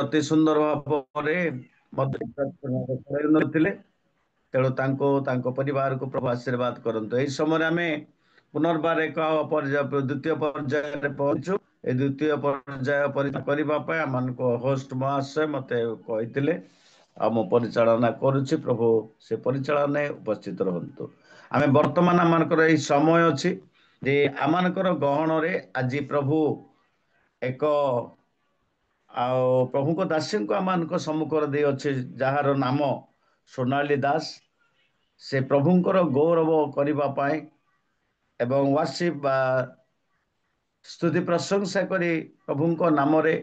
ଅତି ସୁନ୍ଦର ଭାବରେ ନଥିଲେ। ତେଣୁ ତାଙ୍କ ପରିବାରକୁ ପ୍ରଭୁ ଆଶୀର୍ବାଦ କରନ୍ତୁ। ଏହି ସମୟରେ ଆମେ ପୁନର୍ବାର ଏକ ଦ୍ୱିତୀୟ ପର୍ଯ୍ୟାୟରେ ପହଞ୍ଚୁ। ଏ ଦ୍ୱିତୀୟ ପର୍ଯ୍ୟାୟ ପରୀକ୍ଷା କରିବା ପାଇଁ ଆମମାନଙ୍କ ହୋଷ୍ଟ ମହାଶୟ ମତେ କହିଥିଲେ, ଆଉ ମୁଁ ପରିଚାଳନା କରୁଛି। ପ୍ରଭୁ ସେ ପରିଚାଳନାରେ ଉପସ୍ଥିତ ରୁହନ୍ତୁ। ଆମେ ବର୍ତ୍ତମାନ ଆମମାନଙ୍କର ଏଇ ସମୟ ଅଛି ଯେ ଆମମାନଙ୍କର ଗହଣରେ ଆଜି ପ୍ରଭୁ ଏକ ଆଉ ପ୍ରଭୁଙ୍କ ଦାସୀଙ୍କୁ ଆମମାନଙ୍କ ସମ୍ମୁଖରେ ଦେଇଅଛି, ଯାହାର ନାମ ସୋନାଲି ଦାସ। ସେ ପ୍ରଭୁଙ୍କର ଗୌରବ କରିବା ପାଇଁ ଏବଂ ୱାର୍ସିପ ବା ସ୍ତୁତି ପ୍ରଶଂସା କରି ପ୍ରଭୁଙ୍କ ନାମରେ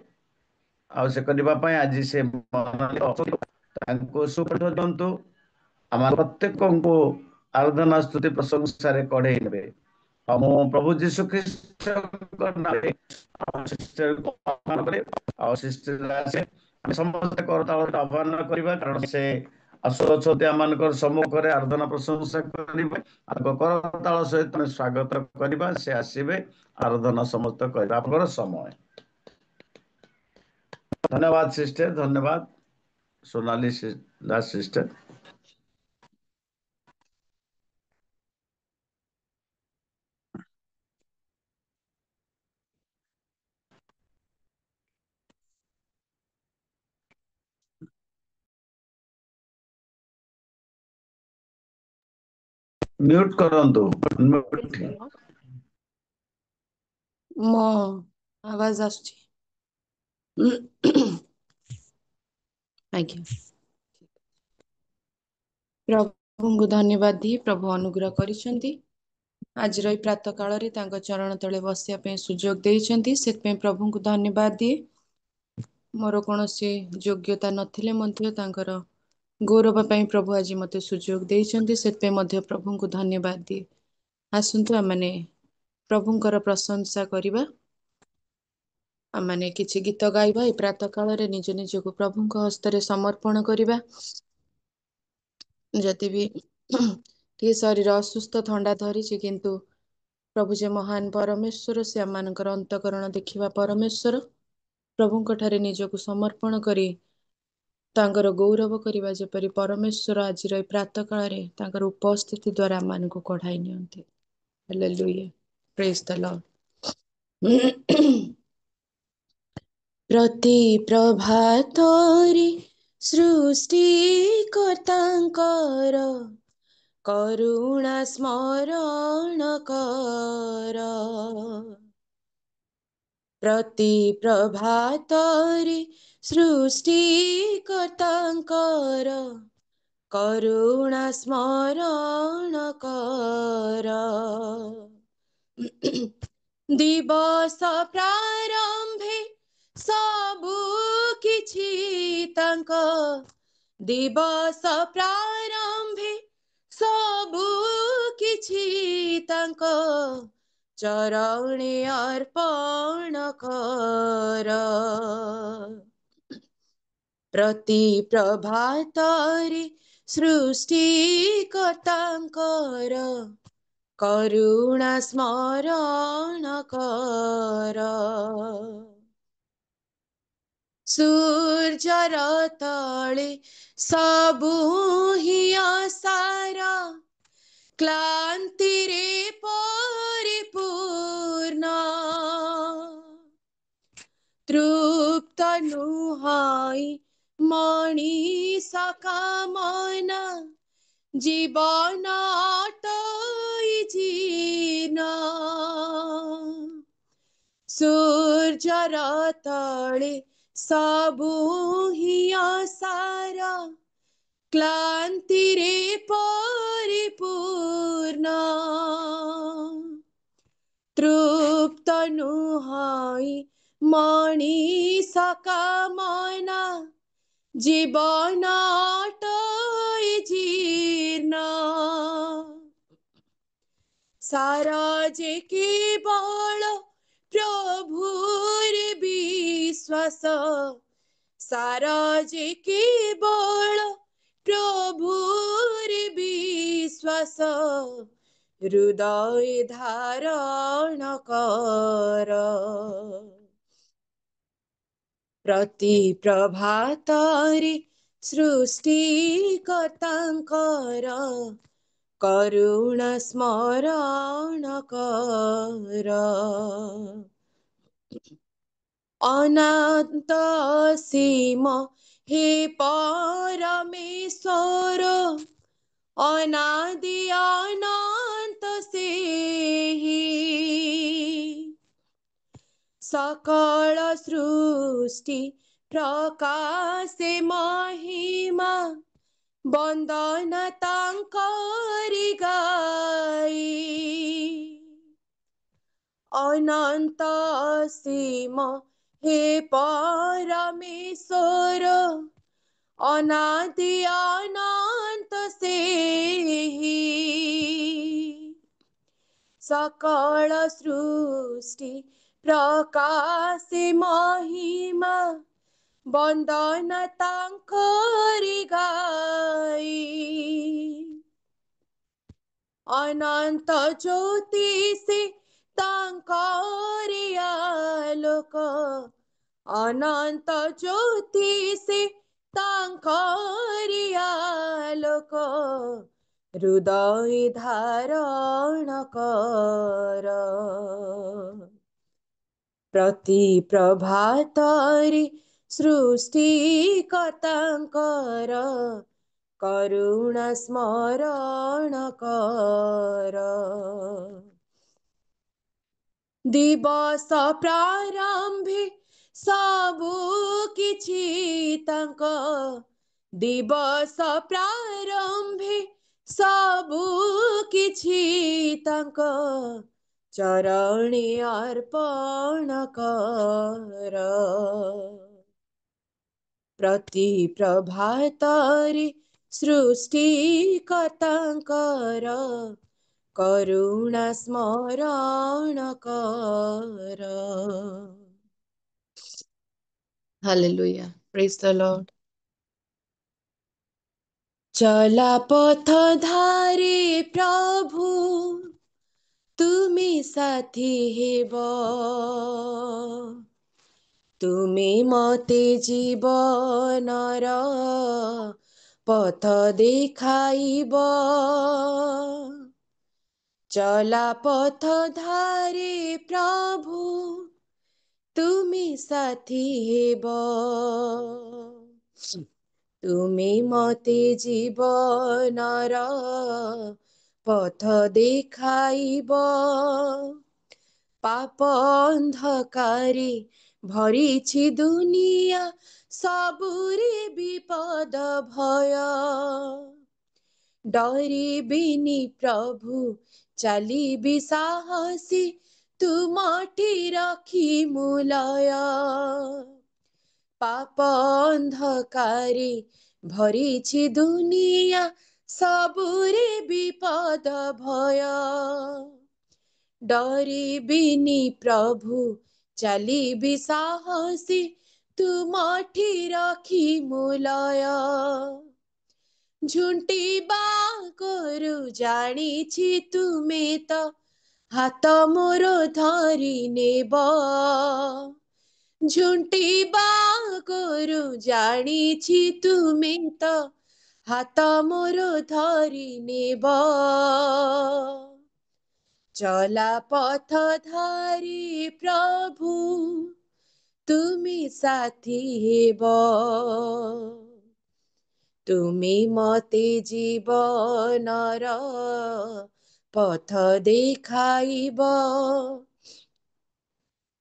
ଆଉ ସେ କରିବା ପାଇଁ ଆଜି ସେ ତାଙ୍କୁ ସୁପଥ ଦିଅନ୍ତୁ। ଆମ ପ୍ରତ୍ୟେକଙ୍କୁ ଆରାଧନା ସ୍ତୁତି ପ୍ରଶଂସାରେ କଢେଇ ନେବେ। ଆଉ ମୁଁ ପ୍ରଭୁ ଯୀଶୁ ଖ୍ରୀଷ୍ଟଙ୍କ ନାମରେ ଆମେ ସମସ୍ତେ କରତାଳରେ ଆହ୍ୱାନ କରିବା, କାରଣ ସେ ଆସୁଅଛନ୍ତି ଆମମାନଙ୍କର ସମ୍ମୁଖରେ ଆରାଧନା ପ୍ରଶଂସା କରିବେ। ତାଙ୍କ କରତାଳ ସହିତ ଆମେ ସ୍ୱାଗତ କରିବା। ସେ ଆସିବେ, ଆରାଧନା ସମସ୍ତ କରିବା। ଆପଣଙ୍କର ସମୟ। ଧନ୍ୟବାଦ ସିଷ୍ଟର, ଧନ୍ୟବାଦ सोनाली दास सिस्टर। म्यूट करंतु। मो आवाज आछी। आज्ञा प्रभु को धन्यवाद दी। प्रभु अनुग्रह करिसेंती। आज रही प्रातः काल रे तांको चरण तले बसिया पे सुजोग देइछंती, सेत पे प्रभु को धन्यवाद दिए। मोर कोनोसी योग्यता नथिले मध्य तांकर गौरव ପାଇଁ प्रभु आज मते सुजोग देइछंती, सेत पे मध्य प्रभु को धन्यवाद दिए। आसंतु आमने प्रभुंकर प्रशंसा करिबा। आमने किछि गीत गाइबा। ए प्रातः काल रे निज निज को प्रभुंक हस्तरे समर्पण करिबा। जति भी टी शरीर असुस्थ थंडा धरिछि, किंतु प्रभु जे महान परमेश्वर, से आमनकर अंतकरण देखिबा परमेश्वर। प्रभुंक ठारे निजको समर्पण करी तांकर गौरव करिबा, जेपरि परमेश्वर आज रही प्रातः काल रे तांकर उपस्थिति द्वारा मानको कढाई नियंती। Hallelujah, praise the Lord. प्रति प्रभातरे सृष्टि कर्तांकर करुणा स्मरण कर। प्रति प्रभातरे सृष्टि कर्तांकर करुणा स्मरण कर। दिवस प्रारंभे सबु किछि तांक, दिवस प्रारंभे सबु किछि तांक चरणे अर्पण कर। प्रति प्रभातरे सृष्टि कर्तांकर करुणा स्मरण कर। सूर्यर तले सबु हिंसार क्लांति रे परिपूर्ण। तृप्त नुहाई मणिष कामना जीवन अटई जीर्ण। सूर्यर तले सबु हिंसार क्लांति रे परिपूर्ण। तृप्त नुहाई मणिष कामना जीवन अटई जीर्ण। सारा जे केवल प्रभुर विश्वास, सारा जे केवल प्रभुर विश्वास हृदय धारण कर। प्रति प्रभातरे सृष्टिकर्तांकर करुणा स्मरण कर। अनंत सीम हे परमेश्वर अनादि अनंत से ही सकल सृष्टि प्रकाशे महिमा बंदन तांकरि गाई। अनंत सीम हे परमेश्वर अनादि अनंत से ही सकल सृष्टि प्रकाशे महिमा बंदन तांकरि गाई। अनंत ज्योति से तांकरि आलोक अनंत ज्योति से तांकरि आलोक हृदय धारण कर। प्रति प्रभातरे सृष्टिकर्तांकर करुणा स्मरण कर। दिवस प्रारंभे सबु किछि तांक दिवस प्रारंभे सबु किछि तांक चरणे अर्पण कर। प्रति प्रभातरे सृष्टिकर्तांकर करुणा स्मरण कर। Hallelujah, praise the Lord. चला पथ धारे प्रभु तुमी साथी हेब तुमी मते जीवनर पथ देखाइब। चला पथ धारे प्रभु तुमी साथी हेब तुमी मते जीवनर पथ देखाइब। पाप अंधकारे भरिछि दुनिया सबुरे विपद भय डरिबिनि प्रभु चालिबि साहसी तुमठी रखी मुलय। पाप अंधकारे भरिछि दुनिया सबुरे विपद भय डरिबिनि प्रभु चालिबि साहसी तुमठी रखी मुलय। झुंटिबा करू जानिछि तुमे त हात मोर धरि नेब झुंटिबा करू जानिछि तुमे त हात मोर धरि नेब। चला पथ धारी प्रभु तुमी साथी हेब तुमी मते जीवनर पथ देखाइब।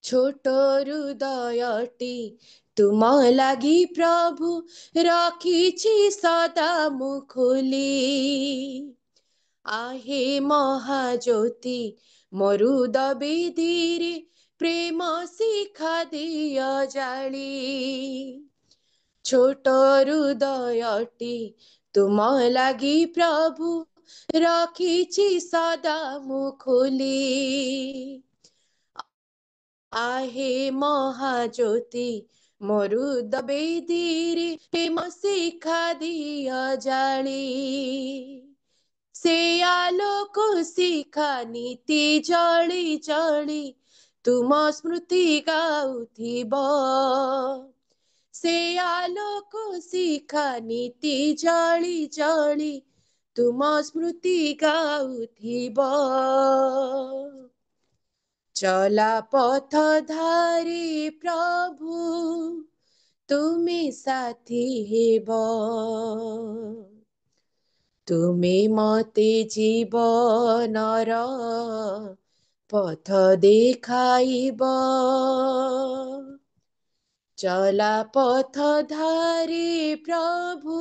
छोट हृदयटी तुम लागि प्रभु रखिछि सदा मुख खोली। आहे महाज्योति मरुद बेदीरे प्रेम शिखा दिया जाली। छोट हृदयटी तुम लागि प्रभु रखिछि सदा मुख खोली। आहे महाज्योति मरुद बेदीरे प्रेम शिखा दिया जाली। से आलोक शिखा नीति जଳି जଳି तुम स्मृति गाउथिब। ସେ ଆଲୋକ ଶିଖା ନୀତି ଜଳି ଜଳି ତୁମ ସ୍ମୃତି ଗାଉଥିବ। ଚଲା ପଥ ଧାରି ପ୍ରଭୁ ତୁମେ ସାଥୀ ହେବ। ତୁମେ ମତେ ଜୀବନର ପଥ ଦେଖାଇବ। ଚଲା ପଥ ଧାରି ପ୍ରଭୁ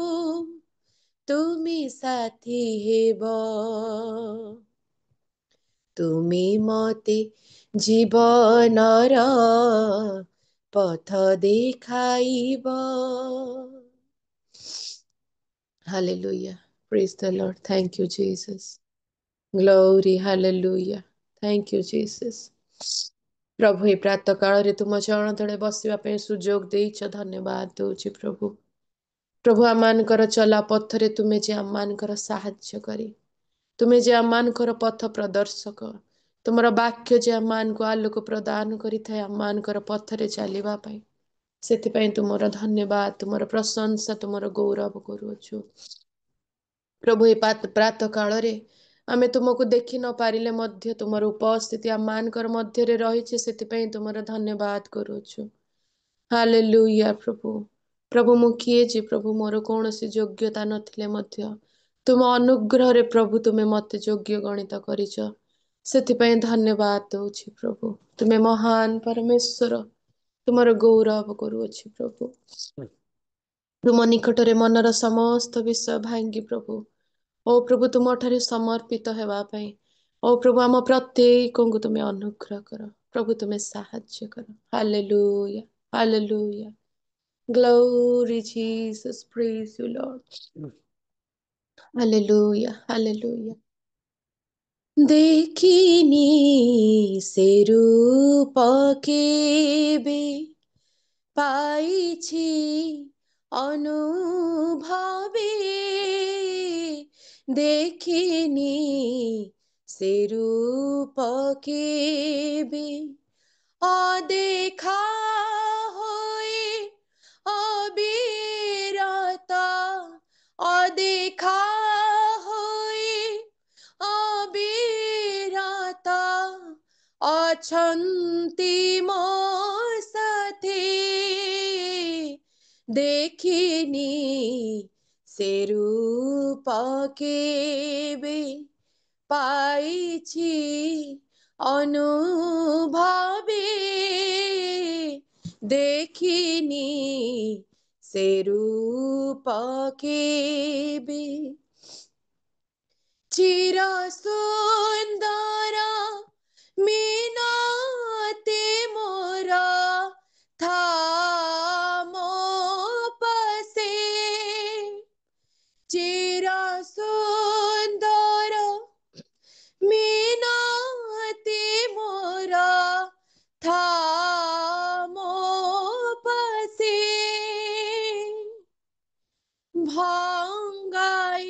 ତୁମେ ସାଥୀ ହେବ। ତୁମେ ମତେ ଜୀବନର ପଥ ଦେଖାଇବ। Hallelujah. Praise the Lord. Thank you, Jesus. Glory. Hallelujah. Thank you, Jesus. ପ୍ରଭୁ, ଏ ପ୍ରାତଃ କାଳରେ ତୁମ ଚରଣ ତଳେ ବସିବା ପାଇଁ ସୁଯୋଗ ଦେଇଛ, ଧନ୍ୟବାଦ ଦଉଛି ପ୍ରଭୁ। ପ୍ରଭୁ, ଆମମାନଙ୍କର ଚଲା ପଥରେ ତୁମେ ଯେ ଆମମାନଙ୍କର ସାହାଯ୍ୟକାରୀ, ତୁମେ ଯେ ଆମମାନଙ୍କର ପଥ ପ୍ରଦର୍ଶକ, ତୁମର ବାକ୍ୟ ଯେ ଆମମାନଙ୍କୁ ଆଲୋକ ପ୍ରଦାନ କରିଥାଏ ଆମମାନଙ୍କର ପଥରେ ଚାଲିବା ପାଇଁ, ସେଥିପାଇଁ ତୁମର ଧନ୍ୟବାଦ, ତୁମର ପ୍ରଶଂସା, ତୁମର ଗୌରବ କରୁଅଛୁ। ପ୍ରଭୁ, ଏ ପ୍ରାତଃ କାଳରେ ଆମେ ତୁମକୁ ଦେଖି ନ ପାରିଲେ ମଧ୍ୟ ତୁମର ଉପସ୍ଥିତି ଆମମାନଙ୍କର ମଧ୍ୟରେ ରହିଛି, ସେଥିପାଇଁ ତୁମର ଧନ୍ୟବାଦ କରୁଅଛୁ। ହାଲେଲୁୟା ପ୍ରଭୁ। ପ୍ରଭୁ, ମୁଁ କିଏ ଯେ ପ୍ରଭୁ, ମୋର କୌଣସି ଯୋଗ୍ୟତା ନଥିଲେ ମଧ୍ୟ ତୁମ ଅନୁଗ୍ରହରେ ପ୍ରଭୁ ତୁମେ ମତେ ଯୋଗ୍ୟ ଗଣିତ କରିଛ, ସେଥିପାଇଁ ଧନ୍ୟବାଦ ଦଉଛି ପ୍ରଭୁ। ତୁମେ ମହାନ ପରମେଶ୍ୱର, ତୁମର ଗୌରବ କରୁଅଛି ପ୍ରଭୁ। ତୁମ ନିକଟରେ ମନର ସମସ୍ତ ବିଷୟ ଭାଙ୍ଗି ପ୍ରଭୁ, ଓ ପ୍ରଭୁ ତୁମଠାରେ ସମର୍ପିତ ହେବା ପାଇଁ, ଓ ପ୍ରଭୁ ଆମ ପ୍ରତ୍ୟେକଙ୍କୁ ତୁମେ ଅନୁଗ୍ରହ କର, ପ୍ରଭୁ ତୁମେ ସାହାଯ୍ୟ କର। Hallelujah, hallelujah. Glory Jesus, praise you Lord. Hallelujah, hallelujah. ଦେଖିନି ସେ ରୂପ କେବେ, ପାଇଛି ଅନୁଭବେ, ଦେଖିନି ସେ ରୂପ କେବେ, অদেখা হয়ে অবিরত, অদেখা হয়ে অবিরত অছন্তি ମୋ সাথে, দেখিনি সে রূপ কেবে, পাইছি অনুভবে, দেখিনি সে রূপ কেবে। চির সুন্দর মিনতি মোর, থামো পাশে, চির সুন্দর মিনতি মোর, থামো পাশে, ভঙ্গাই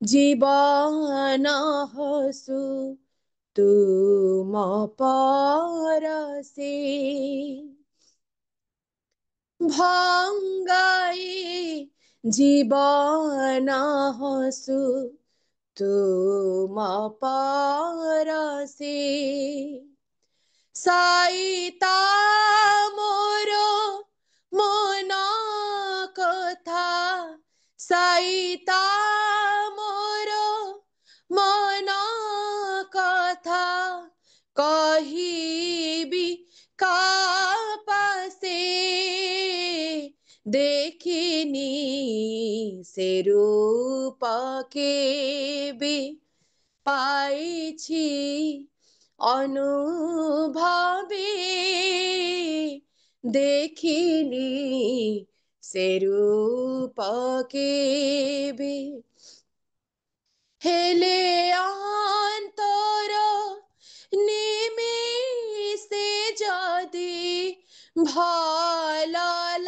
জীবন হসু তুম পরশে, ভঙ্গাই জীবন হসু তুম পরশে, সাইতা মোর মন কথা, সাইতা মোর মন কথা, কহিবি কাপাসে, দেখিনি সে রূপ কেবে, পাইছি অনুভবে, দেখিনি সে রূপ কেবে। হেলে অন্তর নিমিষে যদি ভাল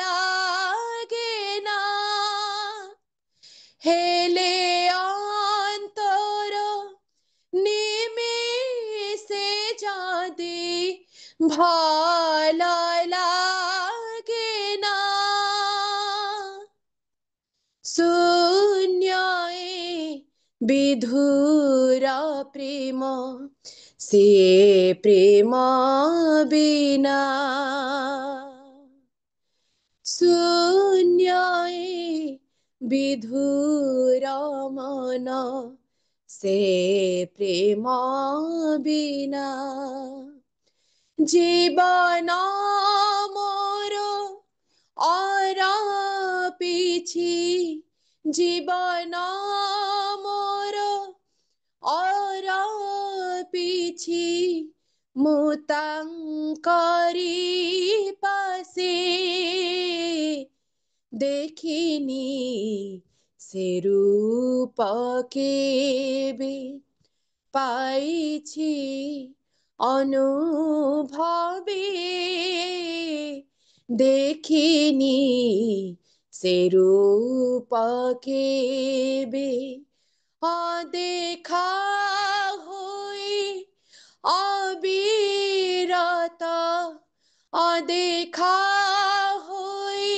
লাগে না, হেলে অন্তর নিমিষে যদি ভাল লাগে না, विधुर प्रेम से प्रेम बिना शून्य विधुर मन से प्रेम बिना जीवन मोर अरपिछि जीवन मोर अरपिछि मु तांकरि पासे देखिनी से रूप केबे पाइछि अनुभवे देखिनी से रूप केबे अदेखा होई अविरत अदेखा होई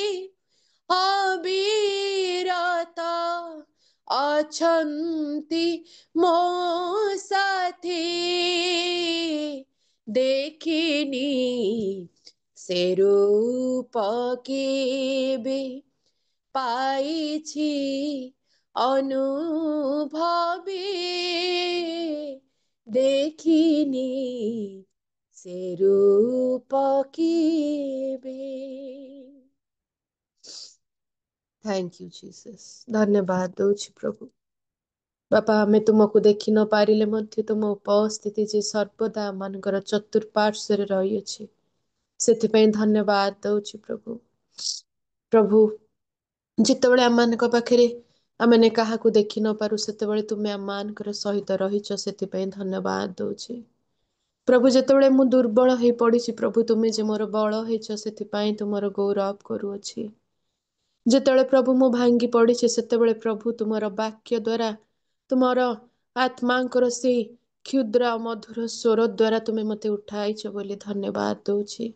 अविरत अछन्ति मो साथी देखिनी से रूप केबे पाइछि अनुभवे देखिनी से रूप केबे। Thank you Jesus. धन्यवाद दौछि प्रभु। बापा आमे तुमको देखि न पारिले मध्य तुम उपस्थिति जे सर्वदा आमनकर चतुर्पार्श्वरे रहिअछि ସେଥିପାଇଁ ଧନ୍ୟବାଦ ଦଉଛି ପ୍ରଭୁ। ପ୍ରଭୁ ଯେତେବେଳେ ଆମମାନଙ୍କ ପାଖରେ ଆମେମାନେ କାହାକୁ ଦେଖି ନ ପାରୁ ସେତେବେଳେ ତୁମେ ଆମମାନଙ୍କର ସହିତ ରହିଛ ସେଥିପାଇଁ ଧନ୍ୟବାଦ ଦଉଛି। ପ୍ରଭୁ ଯେତେବେଳେ ମୁଁ ଦୁର୍ବଳ ହେଇ ପଡ଼ିଛି ପ୍ରଭୁ ତୁମେ ଯେ ମୋର ବଳ ହେଇଛ ସେଥିପାଇଁ ତୁମର ଗୌରବ କରୁଅଛି। ଯେତେବେଳେ ପ୍ରଭୁ ମୁଁ ଭାଙ୍ଗି ପଡ଼ିଛି ସେତେବେଳେ ପ୍ରଭୁ ତୁମର ବାକ୍ୟ ଦ୍ୱାରା ତୁମର ଆତ୍ମାଙ୍କର ସେଇ କ୍ଷୁଦ୍ର ମଧୁର ସ୍ୱର ଦ୍ୱାରା ତୁମେ ମୋତେ ଉଠାଇଛ ବୋଲି ଧନ୍ୟବାଦ ଦଉଛି।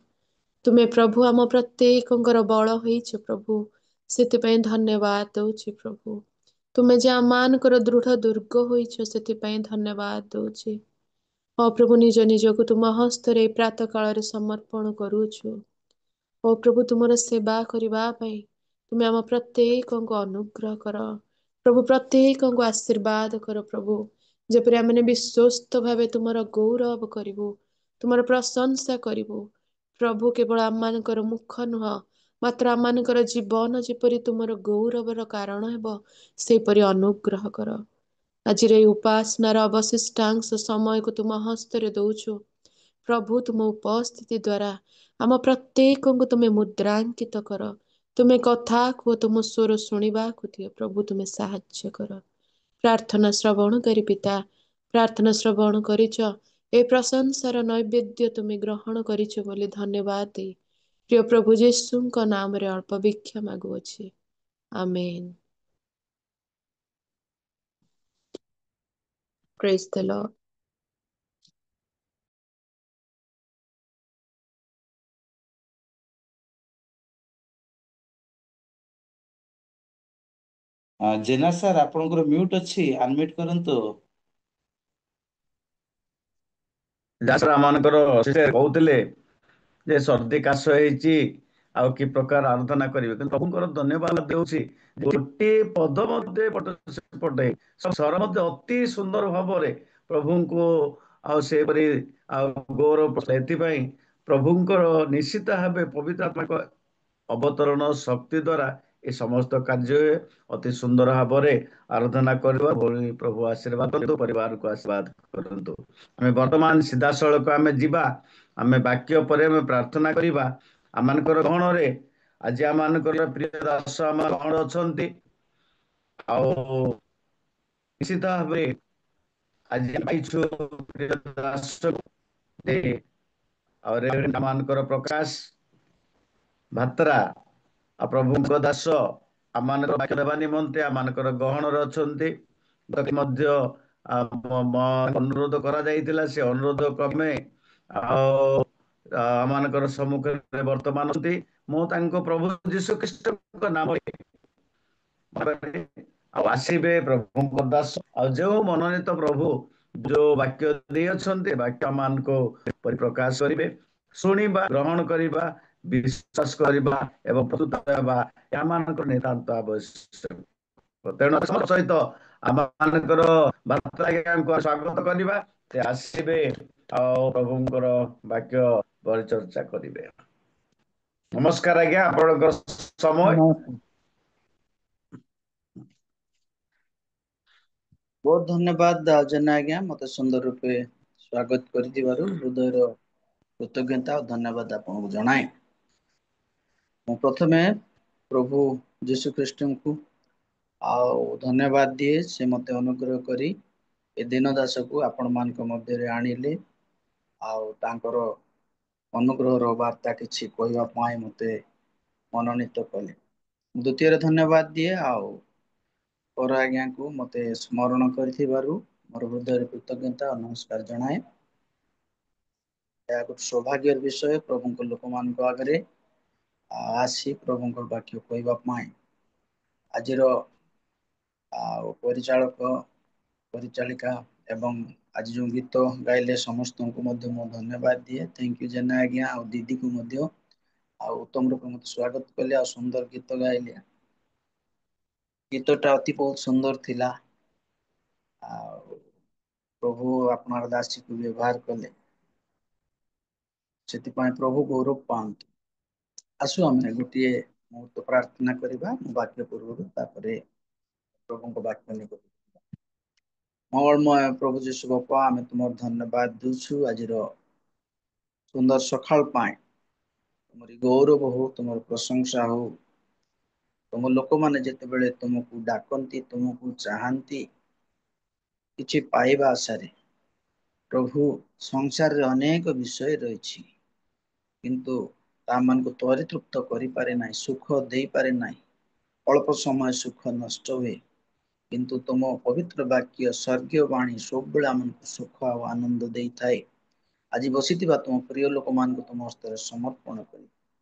ତୁମେ ପ୍ରଭୁ ଆମ ପ୍ରତ୍ୟେକଙ୍କର ବଳ ହେଇଛ ପ୍ରଭୁ ସେଥିପାଇଁ ଧନ୍ୟବାଦ ଦଉଛି ପ୍ରଭୁ। ତୁମେ ଯେ ଆମମାନଙ୍କର ଦୃଢ଼ ଦୁର୍ଗ ହୋଇଛ ସେଥିପାଇଁ ଧନ୍ୟବାଦ ଦଉଛି। ଓ ପ୍ରଭୁ ନିଜ ନିଜକୁ ତୁମ ହସ୍ତରେ ଏଇ ପ୍ରାତଃ କାଳରେ ସମର୍ପଣ କରୁଅଛୁ। ଓ ପ୍ରଭୁ ତୁମର ସେବା କରିବା ପାଇଁ ତୁମେ ଆମ ପ୍ରତ୍ୟେକଙ୍କୁ ଅନୁଗ୍ରହ କର ପ୍ରଭୁ, ପ୍ରତ୍ୟେକଙ୍କୁ ଆଶୀର୍ବାଦ କର ପ୍ରଭୁ, ଯେପରି ଆମେ ବିଶ୍ୱସ୍ତ ଭାବେ ତୁମର ଗୌରବ କରିବୁ, ତୁମର ପ୍ରଶଂସା କରିବୁ। ପ୍ରଭୁ କେବଳ ଆମମାନଙ୍କର ମୁଖ ନୁହଁ ମାତ୍ର ଆମମାନଙ୍କର ଜୀବନ ଯେପରି ତୁମର ଗୌରବର କାରଣ ହେବ ସେପରି ଅନୁଗ୍ରହ କର। ଆଜିର ଏହି ଉପାସନାର ଅବଶିଷ୍ଟାଂଶ ସମୟକୁ ତୁମ ହସ୍ତରେ ଦଉଛୁ ପ୍ରଭୁ। ତୁମ ଉପସ୍ଥିତି ଦ୍ୱାରା ଆମ ପ୍ରତ୍ୟେକଙ୍କୁ ତୁମେ ମୁଦ୍ରାଙ୍କିତ କର। ତୁମେ କଥା କୁହ, ତୁମ ସ୍ୱର ଶୁଣିବାକୁ ଦିଅ ପ୍ରଭୁ, ତୁମେ ସାହାଯ୍ୟ କର। ପ୍ରାର୍ଥନା ଶ୍ରବଣକାରୀ ପିତା, ପ୍ରାର୍ଥନା ଶ୍ରବଣ କରିଛ, ଏ ପ୍ରଶଂସାର ନୈବେଦ୍ୟ ତୁମେ ଗ୍ରହଣ କରିଛ ବୋଲି ଧନ୍ୟବାଦ ଦେଇ ପ୍ରିୟ ପ୍ରଭୁ ଯୀଶୁଙ୍କ ନାମରେ ଅଳ୍ପ ଭିକ୍ଷା ମାଗୁଅଛି, ଆମେନ୍। ପ୍ରେଜ୍ ଦ ଲର୍ଡ। ଜେନା ସାର୍ ଆପଣଙ୍କର ମ୍ୟୁଟ୍ ଅଛି, ଅନମ୍ୟୁଟ୍ କରନ୍ତୁ। ଆମମାନଙ୍କର କହୁଥିଲେ ଯେ ସର୍ଦ୍ଦି କାଶ ହେଇଛି ଆଉ କି ପ୍ରକାର ଆରାଧନା କରିବେ, କିନ୍ତୁ ପ୍ରଭୁଙ୍କର ଧନ୍ୟବାଦ ଦେଉଛି ଗୋଟିଏ ପଦ ମଧ୍ୟ ପଟେ ସ୍ୱର ମଧ୍ୟ ଅତି ସୁନ୍ଦର ଭାବରେ ପ୍ରଭୁଙ୍କୁ ଆଉ ସେପରି ଆଉ ଗୌରବ। ଏଥିପାଇଁ ପ୍ରଭୁଙ୍କର ନିଶ୍ଚିତ ଭାବେ ପବିତ୍ର ଆତ୍ମାଙ୍କ ଅବତରଣ ଶକ୍ତି ଦ୍ୱାରା ଏ ସମସ୍ତ କାର୍ଯ୍ୟ ଅତି ସୁନ୍ଦର ଭାବରେ ଆରାଧନା କରିବା ଭଳି ପ୍ରଭୁ ଆଶୀର୍ବାଦ କରନ୍ତୁ, ପରିବାରକୁ ଆଶୀର୍ବାଦ କରନ୍ତୁ। ଆମେ ବର୍ତ୍ତମାନ ସିଧାସଳଖ ଆମେ ଯିବା, ଆମେ ବାକ୍ୟ ପରେ ଆମେ ପ୍ରାର୍ଥନା କରିବା। ଆମମାନଙ୍କର ଗହଣରେ ଆଜି ଆମମାନଙ୍କର ପ୍ରିୟ ଦାସ ଆମ ଗହଣ ଅଛନ୍ତି, ଆଉ ନିଶ୍ଚିତ ଭାବରେ ଆଜି ପାଇଛୁ ପ୍ରିୟ ଦାସ ଆଉ ମାନଙ୍କର ପ୍ରକାଶ ଭାତ୍ରା ଆଉ ପ୍ରଭୁଙ୍କ ଦାସ ଆମମାନଙ୍କର ବାକ୍ୟ ଦେବା ନିମନ୍ତେ ଆମମାନଙ୍କର ଗହଣରେ ଅଛନ୍ତି। ମଧ୍ୟ ଅନୁରୋଧ କରାଯାଇଥିଲା, ସେ ଅନୁରୋଧ କ୍ରମେ ଆଉ ଆମମାନଙ୍କର ସମ୍ମୁଖରେ ବର୍ତ୍ତମାନ ଅଛନ୍ତି। ମୁଁ ତାଙ୍କ ପ୍ରଭୁ ଯୀଶୁ ଖ୍ରୀଷ୍ଟଙ୍କ ନାମରେ ଆଉ ଆସିବେ ପ୍ରଭୁଙ୍କ ଦାସ ଆଉ ଯେଉଁ ମନୋନୀତ ପ୍ରଭୁ ଯୋଉ ବାକ୍ୟ ଦେଇଅଛନ୍ତି ବାକ୍ୟ ମାନଙ୍କୁ ପରିପ୍ରକାଶ କରିବେ, ଶୁଣିବା, ଗ୍ରହଣ କରିବା, ବିଶ୍ୱାସ କରିବା ଏବଂ ପ୍ରସ୍ତୁତ ହେବା ଏମାନଙ୍କର ନିତାନ୍ତ ଆବଶ୍ୟକ। ତେଣୁ ସହିତ ଆମମାନଙ୍କର ବାର୍ତ୍ତା ଆଜ୍ଞାଙ୍କୁ ସ୍ୱାଗତ କରିବା। ସେ ଆସିବେ ଆଉ ପ୍ରଭୁଙ୍କର ବାକ୍ୟ ପରିଚର୍ଚ୍ଚା କରିବେ। ନମସ୍କାର ଆଜ୍ଞା, ଆପଣଙ୍କର ସମୟ। ନମସ୍କାର। ବହୁତ ଧନ୍ୟବାଦ ଜେନା ଆଜ୍ଞା, ମତେ ସୁନ୍ଦର ରୂପେ ସ୍ୱାଗତ କରିଥିବାରୁ ହୃଦୟର କୃତଜ୍ଞତା ଓ ଧନ୍ୟବାଦ ଆପଣଙ୍କୁ ଜଣାଏ। ମୁଁ ପ୍ରଥମେ ପ୍ରଭୁ ଯୀଶୁ ଖ୍ରୀଷ୍ଟଙ୍କୁ ଆଉ ଧନ୍ୟବାଦ ଦିଏ, ସେ ମତେ ଅନୁଗ୍ରହ କରି ଏ ଦିନ ଦାସକୁ ଆପଣ ମାନଙ୍କ ମଧ୍ୟରେ ଆଣିଲେ ଆଉ ତାଙ୍କର ଅନୁଗ୍ରହର ବାର୍ତ୍ତା କିଛି କହିବା ପାଇଁ ମତେ ମନୋନୀତ କଲେ। ଦ୍ଵିତୀୟରେ ଧନ୍ୟବାଦ ଦିଏ ଆଉ ପର ଆଜ୍ଞାକୁ ମତେ ସ୍ମରଣ କରିଥିବାରୁ ମୋର ହୃଦୟରେ କୃତଜ୍ଞତା ଓ ନମସ୍କାର ଜଣାଏ। ଏହା ଗୋଟେ ସୌଭାଗ୍ୟର ବିଷୟ ପ୍ରଭୁଙ୍କ ଲୋକମାନଙ୍କ ଆଗରେ ଆସି ପ୍ରଭୁଙ୍କ ବାକ୍ୟ କହିବା ପାଇଁ। ଆଜିର ପରିଚାଳକ, ପରିଚାଳିକା ଏବଂ ଆଜି ଯୋଉ ଗୀତ ଗାଇଲେ ସମସ୍ତଙ୍କୁ ମଧ୍ୟ ମୁଁ ଧନ୍ୟବାଦ ଦିଏ। ଥ୍ୟାଙ୍କ ୟୁ ଜେନା ଆଜ୍ଞା ଆଉ ଦିଦିକୁ ମଧ୍ୟ। ଆଉ ଉତ୍ତମ ରୂପେ ମତେ ସ୍ଵାଗତ କଲେ ଆଉ ସୁନ୍ଦର ଗୀତ ଗାଇଲେ। ଗୀତଟା ଅତି ବହୁତ ସୁନ୍ଦର ଥିଲା। ଆଉ ପ୍ରଭୁ ଆପଣଙ୍କର ଦାସୀକୁ ବ୍ୟବହାର କଲେ। ସେଥିପାଇଁ ପ୍ରଭୁ ଗୌରବ ପାଆନ୍ତୁ। ଆସୁ ଆମେ ଗୋଟିଏ ମୁହୂର୍ତ୍ତ ପ୍ରାର୍ଥନା କରିବା ମୁଁ ବାକ୍ୟ ପୂର୍ବରୁ, ତାପରେ ପ୍ରଭୁଙ୍କ ବାକ୍ୟ ନିକଟ ମଙ୍ଗଳମୟ ପ୍ରଭୁ ଯୀଶୁ ବାପା, ଆମେ ତୁମର ଧନ୍ୟବାଦ ଦଉଛୁ ଆଜିର ସୁନ୍ଦର ସକାଳ ପାଇଁ। ତୁମରି ଗୌରବ ହଉ, ତୁମର ପ୍ରଶଂସା ହଉ। ତୁମ ଲୋକମାନେ ଯେତେବେଳେ ତୁମକୁ ଡାକନ୍ତି, ତୁମକୁ ଚାହାନ୍ତି କିଛି ପାଇବା ଆଶାରେ, ପ୍ରଭୁ ସଂସାରରେ ଅନେକ ବିଷୟ ରହିଛି। କିନ୍ତୁ ତା ମାନଙ୍କୁ ତ୍ବରିତୃପ୍ତ କରିପାରେ ନାହିଁ, ସୁଖ ଦେଇପାରେ ନାହିଁ। ଅଳ୍ପ ସମୟ ସୁଖ ନଷ୍ଟ ହୁଏ। କିନ୍ତୁ ତୁମ ପବିତ୍ର ବାକ୍ୟ ସ୍ୱର୍ଗୀୟ ବାଣୀ ସବୁବେଳେ ଆମକୁ ସୁଖ ଆଉ ଆନନ୍ଦ ଦେଇଥାଏ। ଆଜି ବସିଥିବା ତୁମ ପ୍ରିୟ ଲୋକମାନଙ୍କୁ ତୁମ ହସ୍ତରେ ସମର୍ପଣ କରି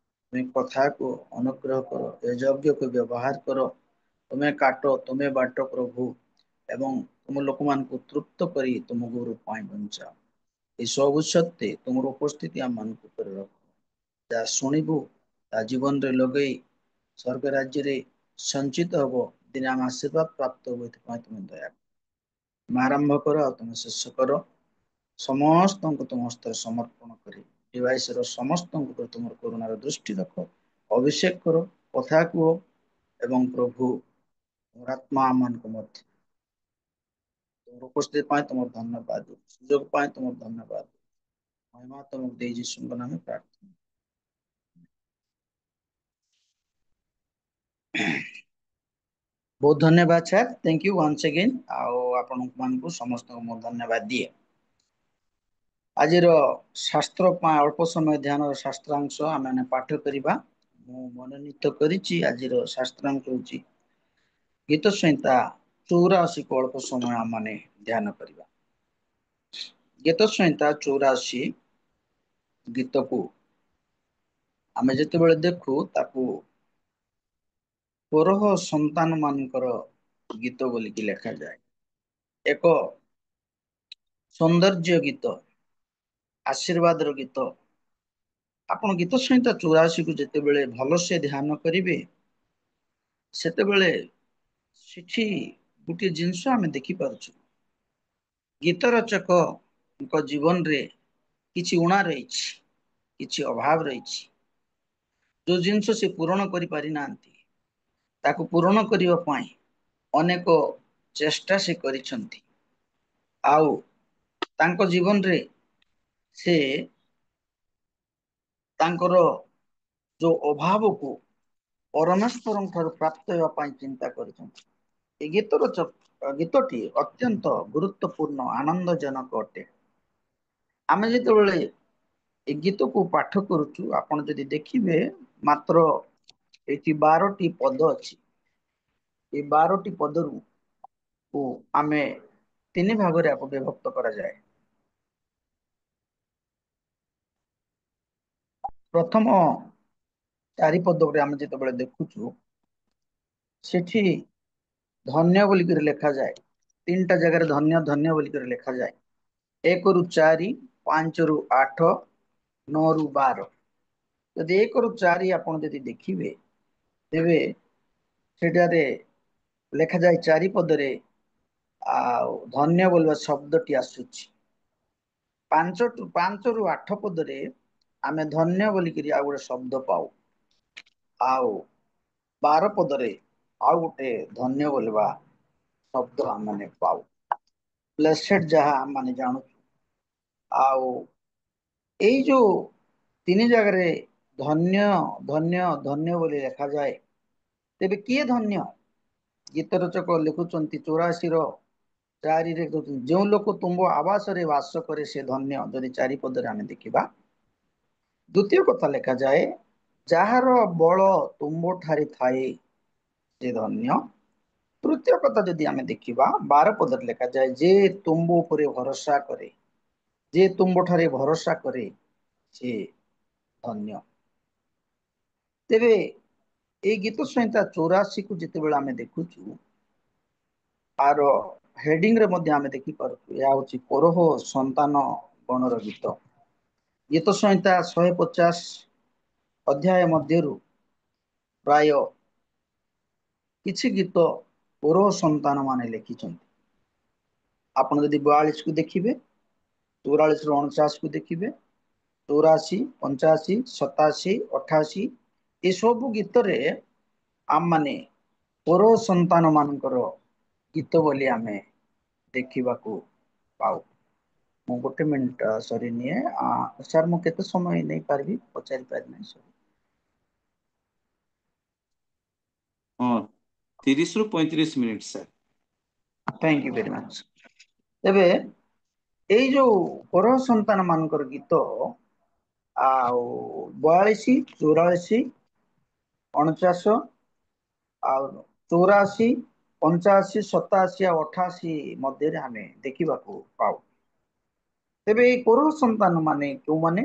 ତୁମେ କଥାକୁ ଅନୁଗ୍ରହ କର, ଏ ଯଜ୍ଞକୁ ବ୍ୟବହାର କର। ତୁମେ କାଟ, ତୁମେ ବାଟ ପ୍ରଭୁ ଏବଂ ତୁମ ଲୋକମାନଙ୍କୁ ତୃପ୍ତ କରି ତୁମ ଗୌରବ ପାଇଁ ବଞ୍ଚାଅ। ଏ ସବୁ ସତ୍ତ୍ୱେ ତୁମର ଉପସ୍ଥିତି ଆମ ମାନଙ୍କ ଉପରେ ରଖ। ଯାହା ଶୁଣିବୁ ତା ଜୀବନରେ ଲଗେଇ ସ୍ୱର୍ଗ ରାଜ୍ୟରେ ସଞ୍ଚିତ ହବ, ଦିନେ ଆମେ ଆଶୀର୍ବାଦ ପ୍ରାପ୍ତ ହବୁ। ଏଥିପାଇଁ ତୁମେ ଦୟା କର। ତୁମେ ଆରମ୍ଭ କର ଆଉ ତୁମେ ଶେଷ କର। ସମସ୍ତଙ୍କୁ ତୁମ ହସ୍ତରେ ସମର୍ପଣ କରି ଡିଭାଇସର ସମସ୍ତଙ୍କ ଉପରେ ତୁମର କରୁଣାର ଦୃଷ୍ଟି ରଖ, ଅଭିଷେକ କର, କଥା କୁହ ଏବଂ ପ୍ରଭୁ ତୁମର ଆତ୍ମା ଆମମାନଙ୍କ ମଧ୍ୟ ତୁମର ଉପସ୍ଥିତି ପାଇଁ ତୁମର ଧନ୍ୟବାଦ, ସୁଯୋଗ ପାଇଁ ତୁମର ଧନ୍ୟବାଦ। ମହିମା ତୁମକୁ ଦେଇ ଯୀଶୁଙ୍କ ନାମରେ ପ୍ରାର୍ଥନା। ବହୁତ ଧନ୍ୟବାଦ sir, thank you once again. ଆଉ ଆପଣଙ୍କ ମାନଙ୍କୁ ସମସ୍ତଙ୍କୁ ମୁଁ ଧନ୍ୟବାଦ ଦିଏ। ଆଜିର ଶାସ୍ତ୍ର ପାଇଁ ଅଳ୍ପ ସମୟ ଧ୍ୟାନର ଶାସ୍ତ୍ରାଂଶ ଆମେ ପାଠ କରିବା। ମୁଁ ମନୋନୀତ କରିଛି ଆଜିର ଶାସ୍ତ୍ରାଂଶ ହଉଛି ଗୀତ ସଂହିତା 84 କୁ ଅଳ୍ପ ସମୟ ଆମମାନେ ଧ୍ୟାନ କରିବା। ଗୀତ ସଂହିତା 84 ଗୀତକୁ ଆମେ ଯେତେବେଳେ ଦେଖୁ ତାକୁ ପୌରହ ସନ୍ତାନ ମାନଙ୍କର ଗୀତ ବୋଲିକି ଲେଖାଯାଏ। ଏକ ସୌନ୍ଦର୍ଯ୍ୟ ଗୀତ, ଆଶୀର୍ବାଦର ଗୀତ। ଆପଣ ଗୀତ ସଂହିତା 84 କୁ ଯେତେବେଳେ ଭଲସେ ଧ୍ୟାନ କରିବେ, ସେତେବେଳେ ସେଠି ଗୋଟିଏ ଜିନିଷ ଆମେ ଦେଖିପାରୁଛୁ। ଗୀତ ରଚକଙ୍କ ଜୀବନରେ କିଛି ଊଣା ରହିଛି, କିଛି ଅଭାବ ରହିଛି। ଯୋଉ ଜିନିଷ ସେ ପୂରଣ କରିପାରି ନାହାନ୍ତି, ତାକୁ ପୂରଣ କରିବା ପାଇଁ ଅନେକ ଚେଷ୍ଟା ସେ କରିଛନ୍ତି। ଆଉ ତାଙ୍କ ଜୀବନରେ ସେ ତାଙ୍କର ଯୋଉ ଅଭାବକୁ ପରମେଶ୍ୱରଙ୍କ ଠାରୁ ପ୍ରାପ୍ତ ହେବା ପାଇଁ ଚିନ୍ତା କରିଛନ୍ତି। ଏ ଗୀତଟି ଅତ୍ୟନ୍ତ ଗୁରୁତ୍ୱପୂର୍ଣ୍ଣ ଆନନ୍ଦଜନକ ଅଟେ। ଆମେ ଯେତେବେଳେ ଏ ଗୀତକୁ ପାଠ କରୁଛୁ, ଆପଣ ଯଦି ଦେଖିବେ ମାତ୍ର ଏଠି 12ଟି ପଦ ଅଛି। ଏଇ 12ଟି ପଦରୁ ଆମେ ତିନି ଭାଗରେ ଆକୁ ବିଭକ୍ତ କରାଯାଏ। ପ୍ରଥମ ଚାରିପଦରେ ଆମେ ଯେତେବେଳେ ଦେଖୁଛୁ, ସେଠି ଧନ୍ୟ ବୋଲିକରି ଲେଖାଯାଏ। 3ଟା ଜାଗାରେ ଧନ୍ୟ ଧନ୍ୟ ବୋଲିକରି ଲେଖାଯାଏ। 1 ରୁ 4, 5 ରୁ 8, 9 ରୁ 12। ଯଦି 1 ରୁ 4 ଆପଣ ଯଦି ଦେଖିବେ ତେବେ ସେଠାରେ ଲେଖାଯାଏ 4 ପଦରେ ଆଉ ଧନ୍ୟ ବୋଲିବା ଶବ୍ଦଟି ଆସୁଛି। 5 ରୁ 8 ପଦରେ ଆମେ ଧନ୍ୟ ବୋଲିକିରି ଆଉ ଗୋଟେ ଶବ୍ଦ ପାଉ। ଆଉ 12 ପଦରେ ଆଉ ଗୋଟେ ଧନ୍ୟ ବୋଲିବା ଶବ୍ଦ ଆମେ ପାଉ। ବ୍ଲେସେଡ୍ ଯାହା ଆମେ ଜାଣୁଛୁ। ଆଉ ଏଇ ଯୋଉ 3 ଜାଗାରେ ଧନ୍ୟ ଧନ୍ୟ ଧନ୍ୟ ବୋଲି ଲେଖାଯାଏ, ତେବେ କିଏ ଧନ୍ୟ? ଗୀତ ରଚକ ଲେଖୁଛନ୍ତି 84 ର 4ରେ ଯେଉଁ ଲୋକ ତୁମ୍ଭ ଆବାସରେ ବାସ କରେ ସେ ଧନ୍ୟ। ଯଦି 4 ପଦରେ ଆମେ ଦେଖିବା, ଦ୍ୱିତୀୟ କଥା ଲେଖାଯାଏ ଯାହାର ବଳ ତୁମ୍ଭ ଠାରେ ଥାଏ ସେ ଧନ୍ୟ। ତୃତୀୟ କଥା ଯଦି ଆମେ ଦେଖିବା 12 ପଦରେ ଲେଖାଯାଏ ଯେ ତୁମ୍ଭ ଉପରେ ଭରସା କରେ, ଯେ ତୁମ୍ଭ ଠାରେ ଭରସା କରେ ସେ ଧନ୍ୟ। ତେବେ ଏଇ ଗୀତ ସଂହିତା 84 କୁ ଯେତେବେଳେ ଆମେ ଦେଖୁଛୁ, ଆର ହେଡିଂରେ ମଧ୍ୟ ଆମେ ଦେଖିପାରୁଛୁ ଏହା ହଉଛି ପରୋହ ସନ୍ତାନ ଗଣର ଗୀତ। ଗୀତ ସଂହିତା 150 ଅଧ୍ୟାୟ ମଧ୍ୟରୁ ପ୍ରାୟ କିଛି ଗୀତ ପରୋହ ସନ୍ତାନ ମାନେ ଲେଖିଛନ୍ତି। ଆପଣ ଯଦି 42 କୁ ଦେଖିବେ, 44 ରୁ 49 କୁ ଦେଖିବେ, 84, 85, 87, 88 ଏସବୁ ଗୀତରେ ଆମମାନେ ପରୋହ ସନ୍ତାନ ମାନଙ୍କର ଗୀତ ବୋଲି ଆମେ ଦେଖିବାକୁ ପାଉ। ମୁଁ 1 ମିନିଟ ସରିନିଏ। ସାର୍ ମୁଁ କେତେ ସମୟ ନେଇପାରିବି ପଚାରି ପାରିବି? ହଁ, 30 ରୁ 35 minute sir. Thank you very much. ତେବେ ଏଇ ଯୋଉ ପରୋହ ସନ୍ତାନ ମାନଙ୍କର ଗୀତ ଆଉ 42, 84, 49 ଆଉ 84, 85, 87 ଆଉ 88 ମଧ୍ୟରେ ଆମେ ଦେଖିବାକୁ ପାଉ। ତେବେ ଏଇ ପରୋହ ସନ୍ତାନ ମାନେ କେଉଁମାନେ?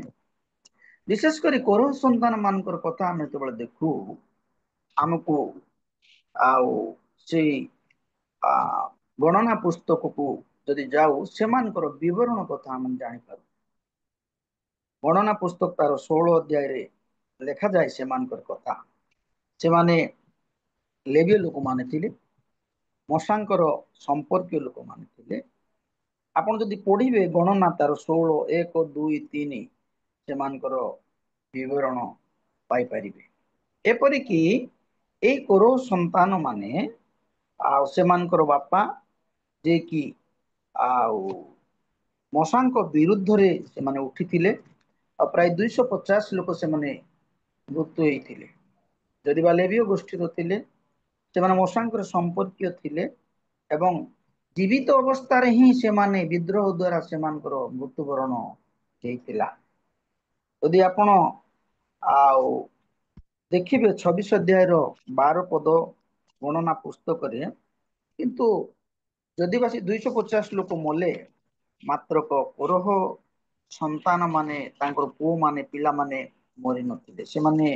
ବିଶେଷ କରି ପରୋହ ସନ୍ତାନ ମାନଙ୍କର କଥା ଆମେ ଯେତେବେଳେ ଦେଖୁ, ଆମକୁ ଆଉ ସେଇ ଗଣନା ପୁସ୍ତକକୁ ଯଦି ଯାଉ ସେମାନଙ୍କର ବିବରଣ କଥା ଆମେ ଜାଣିପାରୁ। ଗଣନା ପୁସ୍ତକ ତାର 16 ଅଧ୍ୟାୟରେ ଲେଖାଯାଏ ସେମାନଙ୍କର କଥା। ସେମାନେ ଲେବୀୟ ଲୋକମାନେ ଥିଲେ, ମଶାଙ୍କର ସମ୍ପର୍କୀୟ ଲୋକମାନେ ଥିଲେ। ଆପଣ ଯଦି ପଢିବେ ଗଣନା ତାର 16, 1, 2, 3 ସେମାନଙ୍କର ବିବରଣ ପାଇପାରିବେ। ଏପରିକି ଏଇ ପରୋହ ସନ୍ତାନ ମାନେ ଆଉ ସେମାନଙ୍କର ବାପା ଯିଏକି ଆଉ ମଶାଙ୍କ ବିରୁଦ୍ଧରେ ସେମାନେ ଉଠିଥିଲେ, ଆଉ ପ୍ରାୟ 250 ଲୋକ ସେମାନେ ମୃତ୍ୟୁ ହେଇଥିଲେ। ଯଦି ବା ଲେବୀୟ ଗୋଷ୍ଠୀର ଥିଲେ, ସେମାନେ ମଶାଙ୍କର ସମ୍ପର୍କୀୟ ଥିଲେ ଏବଂ ଜୀବିତ ଅବସ୍ଥାରେ ହିଁ ସେମାନେ ବିଦ୍ରୋହ ଦ୍ଵାରା ସେମାନଙ୍କର ମୃତ୍ୟୁବରଣ ହେଇଥିଲା। ଯଦି ଆପଣ ଆଉ ଦେଖିବେ 26 ଅଧ୍ୟାୟର 12 ପଦ ଗଣନା ପୁସ୍ତକରେ, କିନ୍ତୁ ଯଦି ବା ସେ 250 ଲୋକ ମଲେ, ମାତ୍ରକ ପରୋହ ସନ୍ତାନ ମାନେ ତାଙ୍କର ପୁଅ ମାନେ ପିଲାମାନେ ମରି ନଥିଲେ, ସେମାନେ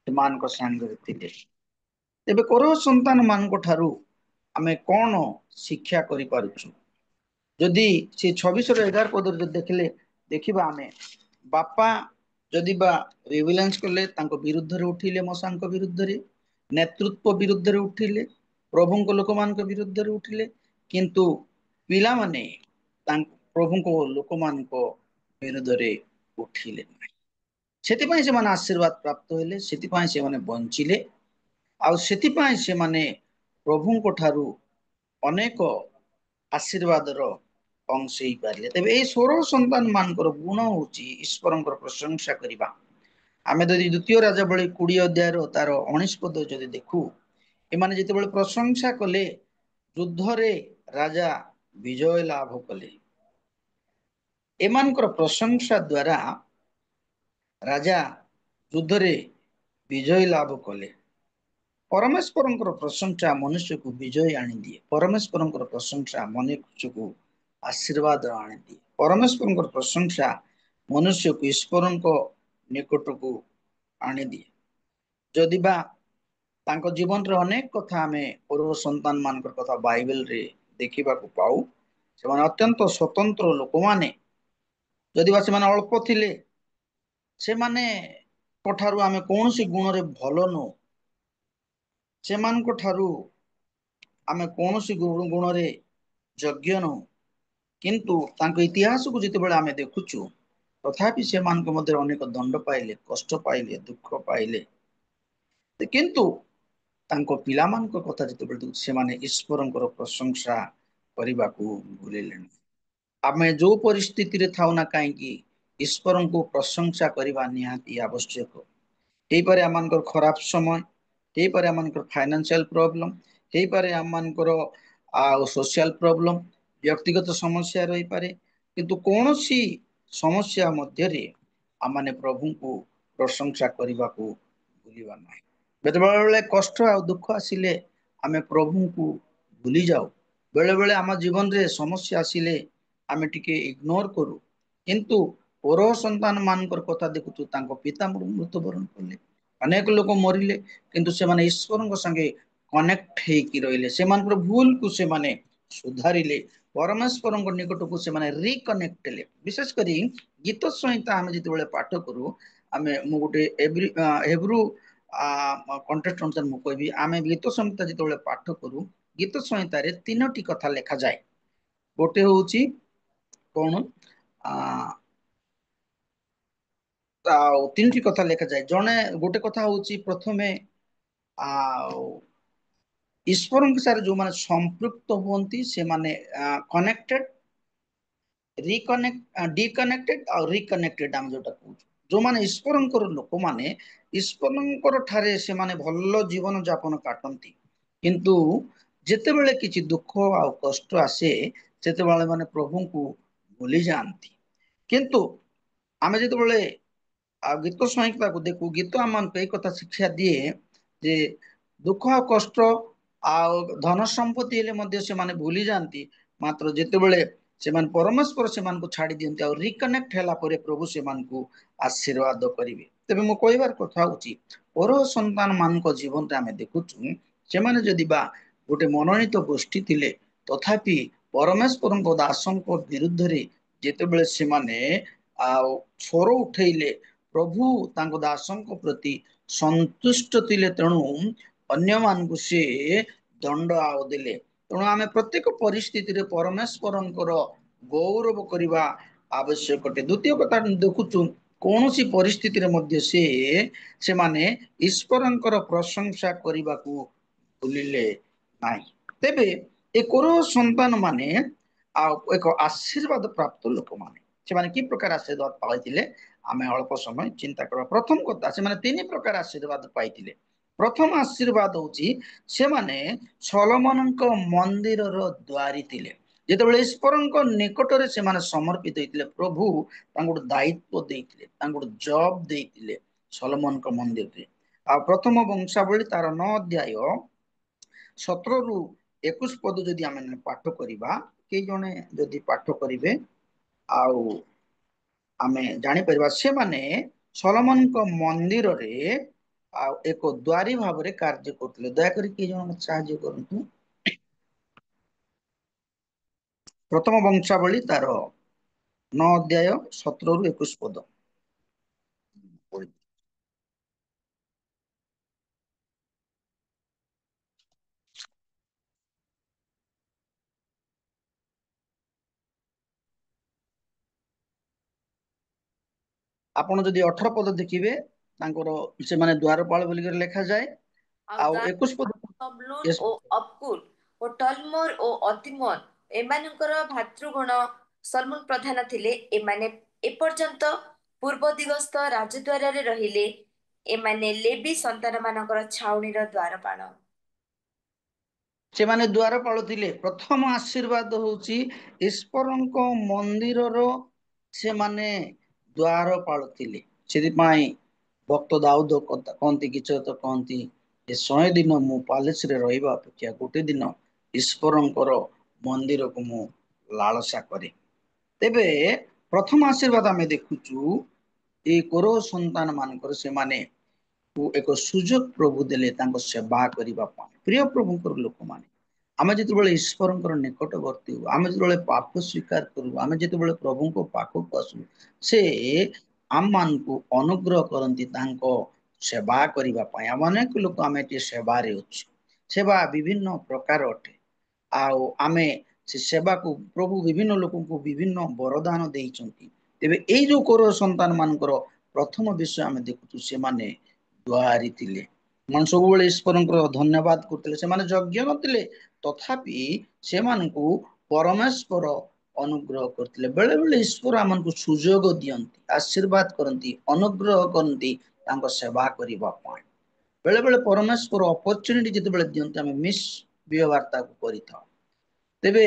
ସେମାନଙ୍କ ସାଙ୍ଗରେ ଥିଲେ। ତେବେ ପରୋହ ସନ୍ତାନ ମାନଙ୍କ ଠାରୁ ଆମେ କଣ ଶିକ୍ଷା କରିପାରୁଛୁ? ଯଦି ସେ 26 ରୁ 11 ପଦରେ ଯଦି ଦେଖିବା ଆମେ, ବାପା ଯଦି ବା ରେଭିଲାନ୍ସ କଲେ, ତାଙ୍କ ବିରୁଦ୍ଧରେ ଉଠିଲେ, ମଶାଙ୍କ ବିରୁଦ୍ଧରେ ନେତୃତ୍ୱ ବିରୁଦ୍ଧରେ ଉଠିଲେ, ପ୍ରଭୁଙ୍କ ଲୋକମାନଙ୍କ ବିରୁଦ୍ଧରେ ଉଠିଲେ, କିନ୍ତୁ ପିଲାମାନେ ପ୍ରଭୁଙ୍କ ଲୋକମାନଙ୍କ ବିରୁଦ୍ଧରେ ଉଠିଲେ ନାହିଁ। ସେଥିପାଇଁ ସେମାନେ ଆଶୀର୍ବାଦ ପ୍ରାପ୍ତ ହେଲେ, ସେଥିପାଇଁ ସେମାନେ ବଞ୍ଚିଲେ, ଆଉ ସେଥିପାଇଁ ସେମାନେ ପ୍ରଭୁଙ୍କ ଠାରୁ ଅନେକ ଆଶୀର୍ବାଦର ଅଂଶ ହେଇପାରିଲେ। ତେବେ ଏଇ ଷୋଳ ସନ୍ତାନ ମାନଙ୍କର ଗୁଣ ହଉଛି ଈଶ୍ୱରଙ୍କର ପ୍ରଶଂସା କରିବା। ଆମେ ଯଦି ଦ୍ଵିତୀୟ ରାଜାବଳୀ 20 ଅଧ୍ୟାୟର ତାର 19 ପଦ ଯଦି ଦେଖୁ, ଏମାନେ ଯେତେବେଳେ ପ୍ରଶଂସା କଲେ, ଯୁଦ୍ଧରେ ରାଜା ବିଜୟ ଲାଭ କଲେ। ଏମାନଙ୍କର ପ୍ରଶଂସା ଦ୍ୱାରା ରାଜା ଯୁଦ୍ଧରେ ବିଜୟ ଲାଭ କଲେ। ପରମେଶ୍ୱରଙ୍କର ପ୍ରଶଂସା ମନୁଷ୍ୟକୁ ବିଜୟ ଆଣିଦିଏ। ପରମେଶ୍ୱରଙ୍କର ପ୍ରଶଂସା ମନୁଷ୍ୟକୁ ଆଶୀର୍ବାଦ ଆଣିଦିଏ। ପରମେଶ୍ୱରଙ୍କର ପ୍ରଶଂସା ମନୁଷ୍ୟକୁ ଈଶ୍ୱରଙ୍କ ନିକଟକୁ ଆଣିଦିଏ। ଯଦିବା तांको जीवन रे अनेक कथा आमे पूर्व संतान मानकर कथा बाइबल रे देखिबा को पाऊ से माने अत्यंत स्वतंत्र लोक माने जदि बा से माने अल्प थिले से माने कोठारु आमे कोनसी गुण रे भलो नो से मान कोठारु आमे कोनसी गुण रे योग्य नो किंतु तांको इतिहास को जिते बेले आमे देखुछु तथापि से मान को मध्य अनेक दंड पाइले कष्ट पाइले दुख पाइले किंतु तांको पिलामानक कथा जिते बेले से माने ईश्वरंकर प्रशंसा करबा को भूलिले आमे जो परिस्थिति रे थाउ ना काहे कि ईश्वरन को प्रशंसा करबा निहाती आवश्यक हेई पारे आमानकर खराब समय हेई पारे आमानकर फाइनेंशियल प्रॉब्लम हेई पारे आमानकर सोशल प्रॉब्लम व्यक्तिगत समस्या रही पारे किंतु कोनोसी समस्या मध्य रे आमाने प्रभु को प्रशंसा करबा को भूलिबा नाही बेले बेले कष्ट आ दुख आसिले आमे प्रभु को भूली जाऊ बेले बेले आम जीवन रे समस्या आसिले आमे टिके इग्नोर करू किंतु पर संतान मानकर कथा देखुछु तांको पिता मृत्युवरण करले अनेक लोक मरिले किंतु से माने ईश्वरन संगे कनेक्ट हे कि रहिले से मान भूल को से माने सुधारिले परमेश्वर निकट को से माने रिकनेक्ट ले विशेष करी गीत संहिता आमे जिते बेले पाठ करू आमे मु गुटे हेब्रू कंटेक्स्ट अनुसार मु कहबी आमे गीत संहिता जिते बेले पाठ करू गीत संहिता रे तीनोटी कथा लेखा जाए गोटे होउची कोन तीनटी कथा लेखा जाए जने गोटे कथा होउची प्रथमे ईश्वर के साथ जो माने संपृक्त होंती से माने कनेक्टेड रिकनेक्ट डिकनेक्टेड और रिकनेक्टेड हम जोटा कहू जो माने ईश्वरंकर लोक माने ईश्वरंकर ठारे से माने भल्लो जीवन यापन काटंती किंतु जेते बेले किछि दुख आ कष्ट आसे सेते बेले माने प्रभु को भूली जानती किंतु आमे जेते बेले गीत संहिता को देखू गीत आम पे कथा शिक्षा दिए जे दुख आ कष्ट आ धन संपत्ति हेले मध्य से माने भूली जानती मात्र जेते बेले से मान परमेश्वर से मान को छाड़ी दियंती और रिकनेक्ट हैला परे प्रभु से मान को आशीर्वाद करिवे तबे मो कहबार कथा होची पर संतान मान को जीवन रे आमे देखुछु से माने जदी बा गोटे मनोनीत गोष्ठी थिले तथापि परमेश्वर को दासन को विरुद्ध रे जेते बेले से माने स्वर उठैले प्रभु तांको दासन को प्रति संतुष्ट थिले तेणु अन्य मान को से दंड आउ देले तेणु आमे प्रत्येक परिस्थिति रे परमेश्वरंकर गौरव करबा आवश्यक अटे द्वितीय कथा देखुछु कोनोसी परिस्थिति रे मध्य से माने ईश्वरंकर प्रशंसा करबा को भूलिले नाही तेबे ए कोरो संतान माने एक आशीर्वाद प्राप्त लोक माने से माने की प्रकार आशीर्वाद पाइतिले आमे अल्प समय चिंता करबा प्रथम कथा से माने तीन प्रकार आशीर्वाद पाइतिले प्रथम आशीर्वाद होची से माने सलोमनक मंदिर रो द्वारी थिले जेतेबेले ईश्वरक निकट रे से माने समर्पित होइतिले प्रभु तांगुड दायित्व देइतिले तांगुड जॉब देइतिले सलोमनक मंदिर रे आ प्रथम वंशावली तार 9 अध्याय 17 रु 21 पद जदि आमे पाठ करिबा के जने जदि पाठ करिवे आउ आमे जानि परिबा से माने सलोमनक मंदिर रे एक द्वारी भाव रे कार्य करथिले दया करी के जन साहाय्य करंतु प्रथम वंशावली तार 9 अध्याय 17 रु 21 पद आपण जदि 18 पद देखिबे तांकर से माने द्वारपाल बोली कर लिखा जाए आ 21 पद तबलून ओ अबकुल ओ टलमोर ओ अतिमोन एमानकर भातृगण सलमन प्रधान थिले एमाने एपर्यंत पूर्व दिगस्थ राजद्वार रे रहिले एमाने लेबी संतान मानकर छाउनी रो द्वारपाल से माने द्वारपाल थिले प्रथम आशीर्वाद होची ईश्वरंक मंदिर रो से माने द्वारपाल थिले सेति पाई भक्त दाऊद कहती किछ तो कहती 100 दिन मु पैलेस रे रहिबा अपेक्षा गोटे दिन ईश्वरंकर मंदिर को मु लालसा करे तेबे प्रथम आशीर्वाद आमे देखुचु ए कोरो संतान मानकर से माने ଏକ ସୁଯୋଗ ପ୍ରଭୁ ଦେଲେ ତାଙ୍କ ସେବା କରିବା ପାଇଁ। ପ୍ରିୟ ପ୍ରଭୁଙ୍କର ଲୋକମାନେ, ଆମେ ଯେତେବେଳେ ଈଶ୍ୱରଙ୍କର ନିକଟବର୍ତ୍ତୀ ହଉ, ଆମେ ଯେତେବେଳେ ପାପ ସ୍ୱୀକାର କରୁ, ଆମେ ଯେତେବେଳେ ପ୍ରଭୁଙ୍କ ପାଖକୁ ଆସୁ, ସେ ଆମମାନଙ୍କୁ ଅନୁଗ୍ରହ କରନ୍ତି ତାଙ୍କ ସେବା କରିବା ପାଇଁ। ଆମ ଅନେକ ଲୋକ ଆମେ ଏଠି ସେବାରେ ଅଛୁ। ସେବା ବିଭିନ୍ନ ପ୍ରକାର ଅଟେ। ଆଉ ଆମେ ସେ ସେବାକୁ ପ୍ରଭୁ ବିଭିନ୍ନ ଲୋକଙ୍କୁ ବିଭିନ୍ନ ବରଦାନ ଦେଇଛନ୍ତି। ତେବେ ଏଇ ଯୋଉ କୌରବ ସନ୍ତାନ ମାନଙ୍କର ପ୍ରଥମ ବିଷୟ ଆମେ ଦେଖୁଛୁ, ସେମାନେ ଦ୍ୱାରୀ ଥିଲେ। ସେମାନେ ସବୁବେଳେ ଈଶ୍ୱରଙ୍କର ଧନ୍ୟବାଦ କରୁଥିଲେ। ସେମାନେ ଯଜ୍ଞ ନଥିଲେ, ତଥାପି ସେମାନଙ୍କୁ ପରମେଶ୍ୱର ଅନୁଗ୍ରହ କରୁଥିଲେ। ବେଳେ ବେଳେ ଈଶ୍ୱର ଆମକୁ ସୁଯୋଗ ଦିଅନ୍ତି, ଆଶୀର୍ବାଦ କରନ୍ତି, ଅନୁଗ୍ରହ କରନ୍ତି ତାଙ୍କ ସେବା କରିବା ପାଇଁ। ବେଳେ ବେଳେ ପରମେଶ୍ୱର ଅପରଚ୍ୟୁନିଟି ଯେତେବେଳେ ଦିଅନ୍ତି, ଆମେ ମିସ୍ ବ୍ୟବହାର ତାକୁ କରିଥାଉ। ତେବେ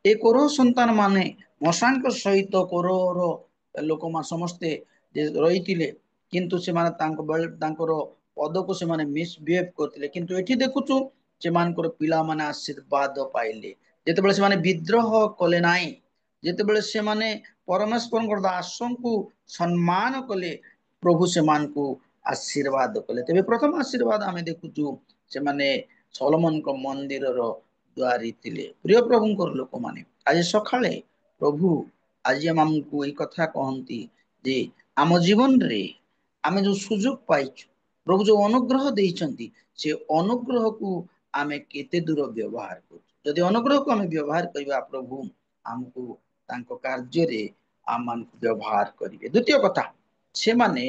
ଏ କୌରବ ସନ୍ତାନ ମାନେ ମଶାଙ୍କ ସହିତ କୌରବର ଲୋକମାନେ ସମସ୍ତେ ରହିଥିଲେ, କିନ୍ତୁ ସେମାନେ ତାଙ୍କର ପଦକୁ ସେମାନେ ମିସବିହେଭ କରିଥିଲେ। କିନ୍ତୁ ଏଠି ଦେଖୁଛୁ ସେମାନଙ୍କର ପିଲାମାନେ ଆଶୀର୍ବାଦ ପାଇଲେ। ଯେତେବେଳେ ସେମାନେ ବିଦ୍ରୋହ କଲେ ନାହିଁ, ଯେତେବେଳେ ସେମାନେ ପରମେଶ୍ୱରଙ୍କର ଦାସଙ୍କୁ ସମ୍ମାନ କଲେ, ପ୍ରଭୁ ସେମାନଙ୍କୁ ଆଶୀର୍ବାଦ କଲେ। ତେବେ ପ୍ରଥମ ଆଶୀର୍ବାଦ ଆମେ ଦେଖୁଛୁ, ସେମାନେ ସଲୋମନଙ୍କ ମନ୍ଦିରର ଦ୍ୱାରୀ ଥିଲେ। ପ୍ରିୟ ପ୍ରଭୁଙ୍କର ଲୋକମାନେ, ଆଜି ସକାଳେ ପ୍ରଭୁ ଆଜି ଆମକୁ ଏଇ କଥା କହନ୍ତି ଯେ ଆମ ଜୀବନରେ ଆମେ ଯୋଉ ସୁଯୋଗ ପାଇଛୁ, ପ୍ରଭୁ ଯୋଉ ଅନୁଗ୍ରହ ଦେଇଛନ୍ତି, ସେ ଅନୁଗ୍ରହକୁ ଆମେ କେତେ ଦୂର ବ୍ୟବହାର କରୁଛୁ। ଯଦି ଅନୁଗ୍ରହକୁ ଆମେ ବ୍ୟବହାର କରିବା, ପ୍ରଭୁ ଆମକୁ ତାଙ୍କ କାର୍ଯ୍ୟରେ ଆମମାନଙ୍କୁ ବ୍ୟବହାର କରିବେ। ଦ୍ୱିତୀୟ କଥା, ସେମାନେ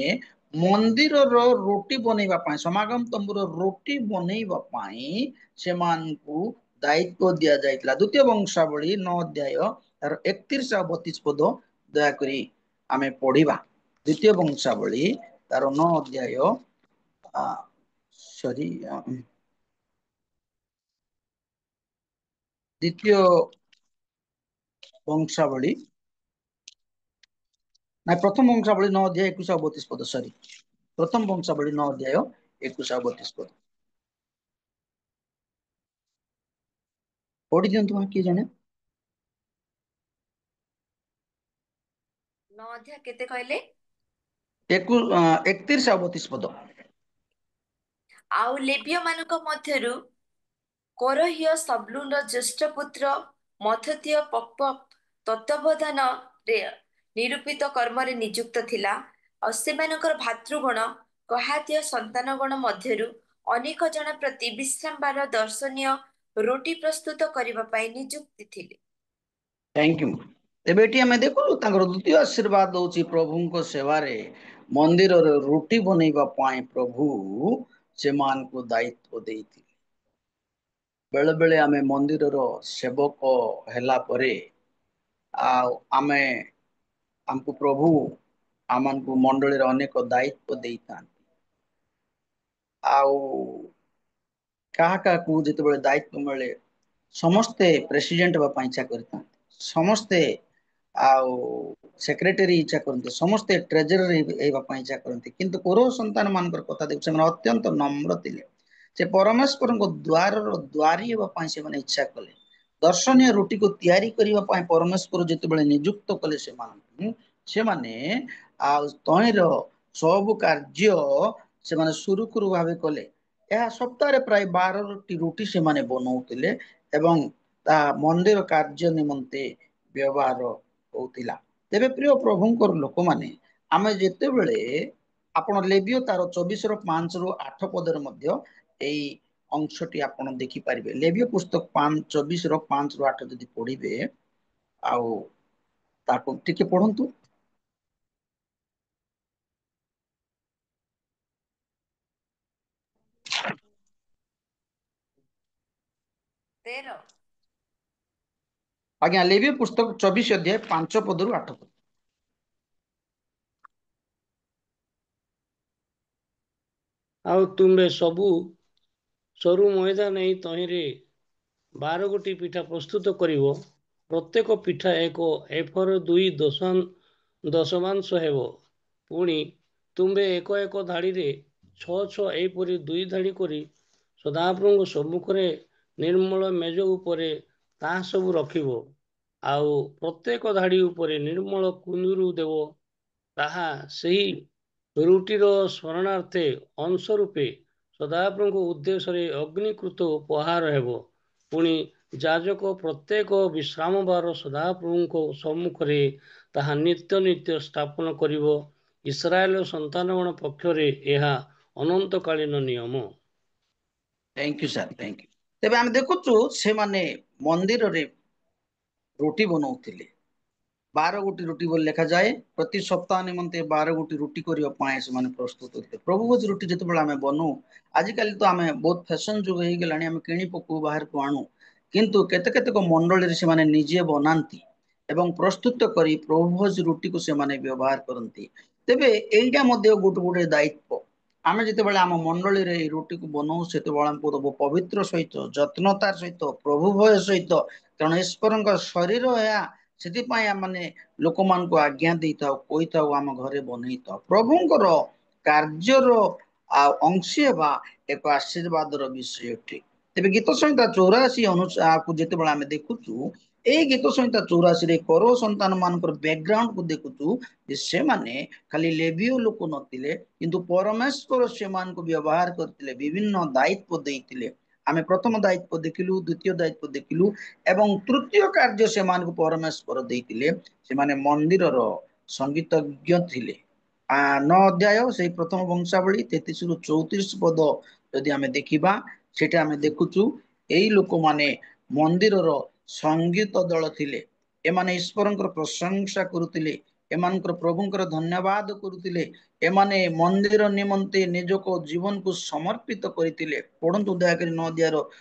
ମନ୍ଦିରର ରୁଟି ବନେଇବା ପାଇଁ, ସମାଗମ ତମ୍ବୁର ରୁଟି ବନେଇବା ପାଇଁ ସେମାନଙ୍କୁ ଦାୟିତ୍ୱ ଦିଆଯାଇଥିଲା। ଦ୍ୱିତୀୟ ବଂଶାବଳୀ 9 ଅଧ୍ୟାୟ ତାର 31 ଆଉ 32 ପଦ ଦୟାକରି ଆମେ ପଢିବା। ଦ୍ୱିତୀୟ ବଂଶାବଳୀ ତାର 9 ଅଧ୍ୟାୟ ଦ୍ୱିତୀୟ ବଂଶାବଳୀ ନାଇଁ ପ୍ରଥମ ବଂଶାବଳୀ 9 ଅଧ୍ୟାୟ 21 ଆଉ 32 ପଦ, ପ୍ରଥମ ବଂଶାବଳୀ 9 ଅଧ୍ୟାୟ 21 ଆଉ 32 ପଦ ପଢି ଦିଅନ୍ତୁ କିଏ ଜଣେ। 9 ଅଧ୍ୟାୟ କେତେ କହିଲେ? 31 ଆଉ 32 ପଦ। ଆଉ ଲେବୀୟ ମାନଙ୍କ ମଧ୍ୟରୁ କୋରହୀୟ ସବ୍ଲୁନର ଜ୍ୟେଷ୍ଠ ପୁତ୍ର ମଥତୀୟ ତତ୍ତ୍ୱାବଧାନରେ ନିରୂପିତ କର୍ମରେ ନିଯୁକ୍ତ ଥିଲା। ଆଉ ସେମାନଙ୍କର ଭାତୃଗଣ କହାତୀୟ ସନ୍ତାନଗଣ ମଧ୍ୟରୁ ଅନେକ ଜଣ ପ୍ରତି ବିଶ୍ରାମବାର ଦର୍ଶନୀୟ ରୁଟି ପ୍ରସ୍ତୁତ କରିବା ପାଇଁ ନିଯୁକ୍ତି ଥିଲେ। Thank you. ତେବେ ଏଠି ଆମେ ଦେଖୁ ତାଙ୍କର ଦ୍ୱିତୀୟ ଆଶୀର୍ବାଦ ହଉଛି ପ୍ରଭୁଙ୍କ ସେବାରେ ମନ୍ଦିରରେ ରୁଟି ବନେଇବା ପାଇଁ ପ୍ରଭୁ ସେମାନଙ୍କୁ ଦାୟିତ୍ୱ ଦେଇଥିଲେ। ବେଳେ ବେଳେ ଆମେ ମନ୍ଦିରର ସେବକ ହେଲା ପରେ ଆଉ ଆମକୁ ପ୍ରଭୁ ଆମକୁ ମଣ୍ଡଳୀରେ ଅନେକ ଦାୟିତ୍ୱ ଦେଇଥାନ୍ତି। ଆଉ କାହାକୁ ଯେତେବେଳେ ଦାୟିତ୍ୱ ମିଳେ, ସମସ୍ତେ ପ୍ରେସିଡେଣ୍ଟ ହେବା ପାଇଁ ଇଚ୍ଛା କରିଥାନ୍ତି, ସମସ୍ତେ ଆଉ ସେକ୍ରେଟାରୀ ଇଚ୍ଛା କରନ୍ତି, ସମସ୍ତେ ଟ୍ରେଜେରୀ ହେବା ପାଇଁ ଇଚ୍ଛା କରନ୍ତି। କିନ୍ତୁ କୌରବ ସନ୍ତାନ ମାନଙ୍କର କଥା ଦେଖୁ, ସେମାନେ ଅତ୍ୟନ୍ତ ନମ୍ର ଥିଲେ। ସେ ପରମେଶ୍ୱରଙ୍କ ଦ୍ୱାରର ଦ୍ୱାରୀ ହେବା ପାଇଁ ସେମାନେ ଇଚ୍ଛା କଲେ। ଦର୍ଶନୀୟ ରୁଟିକୁ ତିଆରି କରିବା ପାଇଁ ପରମେଶ୍ୱର ଯେତେବେଳେ ନିଯୁକ୍ତ କଲେ ସେମାନେ ଆଉ ତହିଁର ସବୁ କାର୍ଯ୍ୟ ସେମାନେ ସୁରୁଖୁରୁ ଭାବେ କଲେ। ଏହା ସପ୍ତାହରେ ପ୍ରାୟ 12ଟି ରୁଟି ସେମାନେ ବନଉଥିଲେ ଏବଂ ତାହା ମନ୍ଦିର କାର୍ଯ୍ୟ ନିମନ୍ତେ ବ୍ୟବହାର ହଉଥିଲା। ତେବେ ପ୍ରିୟ ପ୍ରଭୁଙ୍କର ଲୋକମାନେ, ଆମେ ଯେତେବେଳେ ଆପଣ ଲେବିୟ ତାର 24-5-8 ପଦରେ ମଧ୍ୟ ଏଇ ଅଂଶଟି ଆପଣ ଦେଖିପାରିବେ। ଲେବିୟ ପୁସ୍ତକ 24-5-8 ଯଦି ପଢିବେ, ଆଉ ତାକୁ ଟିକେ ପଢନ୍ତୁ। ଆଜ୍ଞା, ଲେବିୟ ପୁସ୍ତକ 24 ଅଧ୍ୟାୟ 5 ପଦରୁ 8 ପଦ। ଆଉ ତୁମେ ସବୁ ସରୁ ମଇଦା ନେଇ ତହିଁରେ 12 ଗୋଟି ପିଠା ପ୍ରସ୍ତୁତ କରିବ। ପ୍ରତ୍ୟେକ ପିଠା ଏକ ଏଫର 2 ଦଶମାଂଶ ହେବ। ପୁଣି ତୁମ୍ଭେ ଏକ ଏକ ଧାଡ଼ିରେ 6 ଏହିପରି 2 ଧାଡ଼ି କରି ସଦାପ୍ରଭୁଙ୍କ ସମ୍ମୁଖରେ ନିର୍ମଳ ମେଜ ଉପରେ ତାହା ସବୁ ରଖିବ। ଆଉ ପ୍ରତ୍ୟେକ ଧାଡ଼ି ଉପରେ ନିର୍ମଳ କୁନ୍ଦୁରୁ ଦେବ। ତାହା ସେହି ରୁଟିର ସ୍ମରଣାର୍ଥେ ଅଂଶ ରୂପେ ସଦାପ୍ରଭୁଙ୍କ ଉଦ୍ଦେଶ୍ୟରେ ଅଗ୍ନିକୃତ ଉପହାର ହେବ। ପୁଣି ଯାଜକ ପ୍ରତ୍ୟେକ ବିଶ୍ରାମବାର ସଦାପ୍ରଭୁଙ୍କ ସମ୍ମୁଖରେ ତାହା ନିତ୍ୟ ନିତ୍ୟ ସ୍ଥାପନ କରିବ। ଇସ୍ରାଏଲ ସନ୍ତାନଗଣ ପକ୍ଷରେ ଏହା ଅନନ୍ତକାଳୀନ ନିୟମ। Thank you sir, thank you. ତେବେ ଆମେ ଦେଖୁଛୁ ସେମାନେ ମନ୍ଦିରରେ ରୁଟି ବନାଉଥିଲେ। 12 ଗୋଟି ରୁଟି ବୋଲି ଲେଖାଯାଏ। ପ୍ରତି ସପ୍ତାହ ନିମନ୍ତେ 12 ଗୋଟି ରୁଟି କରିବା ପାଇଁ ସେମାନେ ପ୍ରସ୍ତୁତ ହେଉଥିଲେ। ପ୍ରଭୁ ଭୋଜି ରୁଟି ଯେତେବେଳେ ଆମେ ବନଉ, ଆଜିକାଲି ତ ଆମେ ବହୁତ ଫ୍ୟାସନ ଯୁଗ ହେଇଗଲାଣି, ଆମେ କିଣି ପକଉ, ବାହାରକୁ ଆଣୁ, କିନ୍ତୁ କେତେକ ମଣ୍ଡଳୀରେ ସେମାନେ ନିଜେ ବନାନ୍ତି ଏବଂ ପ୍ରସ୍ତୁତ କରି ପ୍ରଭୁ ଭୋଜି ରୁଟିକୁ ସେମାନେ ବ୍ୟବହାର କରନ୍ତି। ତେବେ ଏଇଟା ମଧ୍ୟ ଗୋଟେ ଦାୟିତ୍ୱ। ଆମେ ଯେତେବେଳେ ଆମ ମଣ୍ଡଳୀରେ ଏଇ ରୁଟିକୁ ବନଉ, ସେତେବେଳେ ଆମକୁ ଦେବ ପବିତ୍ର ସହିତ, ଯତ୍ନତାର ସହିତ, ପ୍ରଭୁ ଭୟ ସହିତ, କାରଣ ଈଶ୍ୱରଙ୍କ ଶରୀର ଏହା। ସେଥିପାଇଁ ଆମେ ଲୋକମାନଙ୍କୁ ଆଜ୍ଞା ଦେଇଥାଉ, କହିଥାଉ ଆମ ଘରେ ବନେଇଥାଉ। ପ୍ରଭୁଙ୍କର କାର୍ଯ୍ୟର ଅଂଶୀ ହେବା ଏକ ଆଶୀର୍ବାଦର ବିଷୟ ଅଟେ। ତେବେ ଗୀତ ସଂହିତା 84 ଯେତେବେଳେ ଆମେ ଦେଖୁଛୁ, ଏଇ ଗୀତ ସଂହିତା 84ରେ କର ସନ୍ତାନ ମାନଙ୍କର ବ୍ୟାକଗ୍ରାଉଣ୍ଡକୁ ଦେଖୁଛୁ ଯେ ସେମାନେ ଖାଲି ଲେବୀୟ ଲୋକ ନଥିଲେ, କିନ୍ତୁ ପରମେଶ୍ୱର ସେମାନଙ୍କୁ ବ୍ୟବହାର କରିଥିଲେ, ବିଭିନ୍ନ ଦାୟିତ୍ୱ ଦେଇଥିଲେ। ଆମେ ପ୍ରଥମ ଦାୟିତ୍ୱ ଦେଖିଲୁ, ଦ୍ୱିତୀୟ ଦାୟିତ୍ୱ ଦେଖିଲୁ ଏବଂ ତୃତୀୟ କାର୍ଯ୍ୟ ସେମାନଙ୍କୁ ପରମେଶ୍ୱର ଦେଇଥିଲେ। ସେମାନେ ମନ୍ଦିରର ସଙ୍ଗୀତଜ୍ଞ ଥିଲେ। 9 ଅଧ୍ୟାୟ ସେଇ ପ୍ରଥମ ବଂଶାବଳୀ 33ରୁ 34 ପଦ ଯଦି ଆମେ ଦେଖିବା, ସେଟା ଆମେ ଦେଖୁଛୁ ଏଇ ଲୋକମାନେ ମନ୍ଦିରର ସଙ୍ଗୀତ ଦଳ ଥିଲେ। ଏମାନେ ଈଶ୍ୱରଙ୍କର ପ୍ରଶଂସା କରୁଥିଲେ, ଏମାନଙ୍କର ପ୍ରଭୁଙ୍କର ଧନ୍ୟବାଦ କରୁଥିଲେ, ଏମାନେ ମନ୍ଦିର ନିମନ୍ତେ ନିଜକୁ ଜୀବନକୁ ସମର୍ପିତ କରିଥିଲେ। ପଢନ୍ତୁ ଦୟାକରି 9 ଅଧ୍ୟାୟର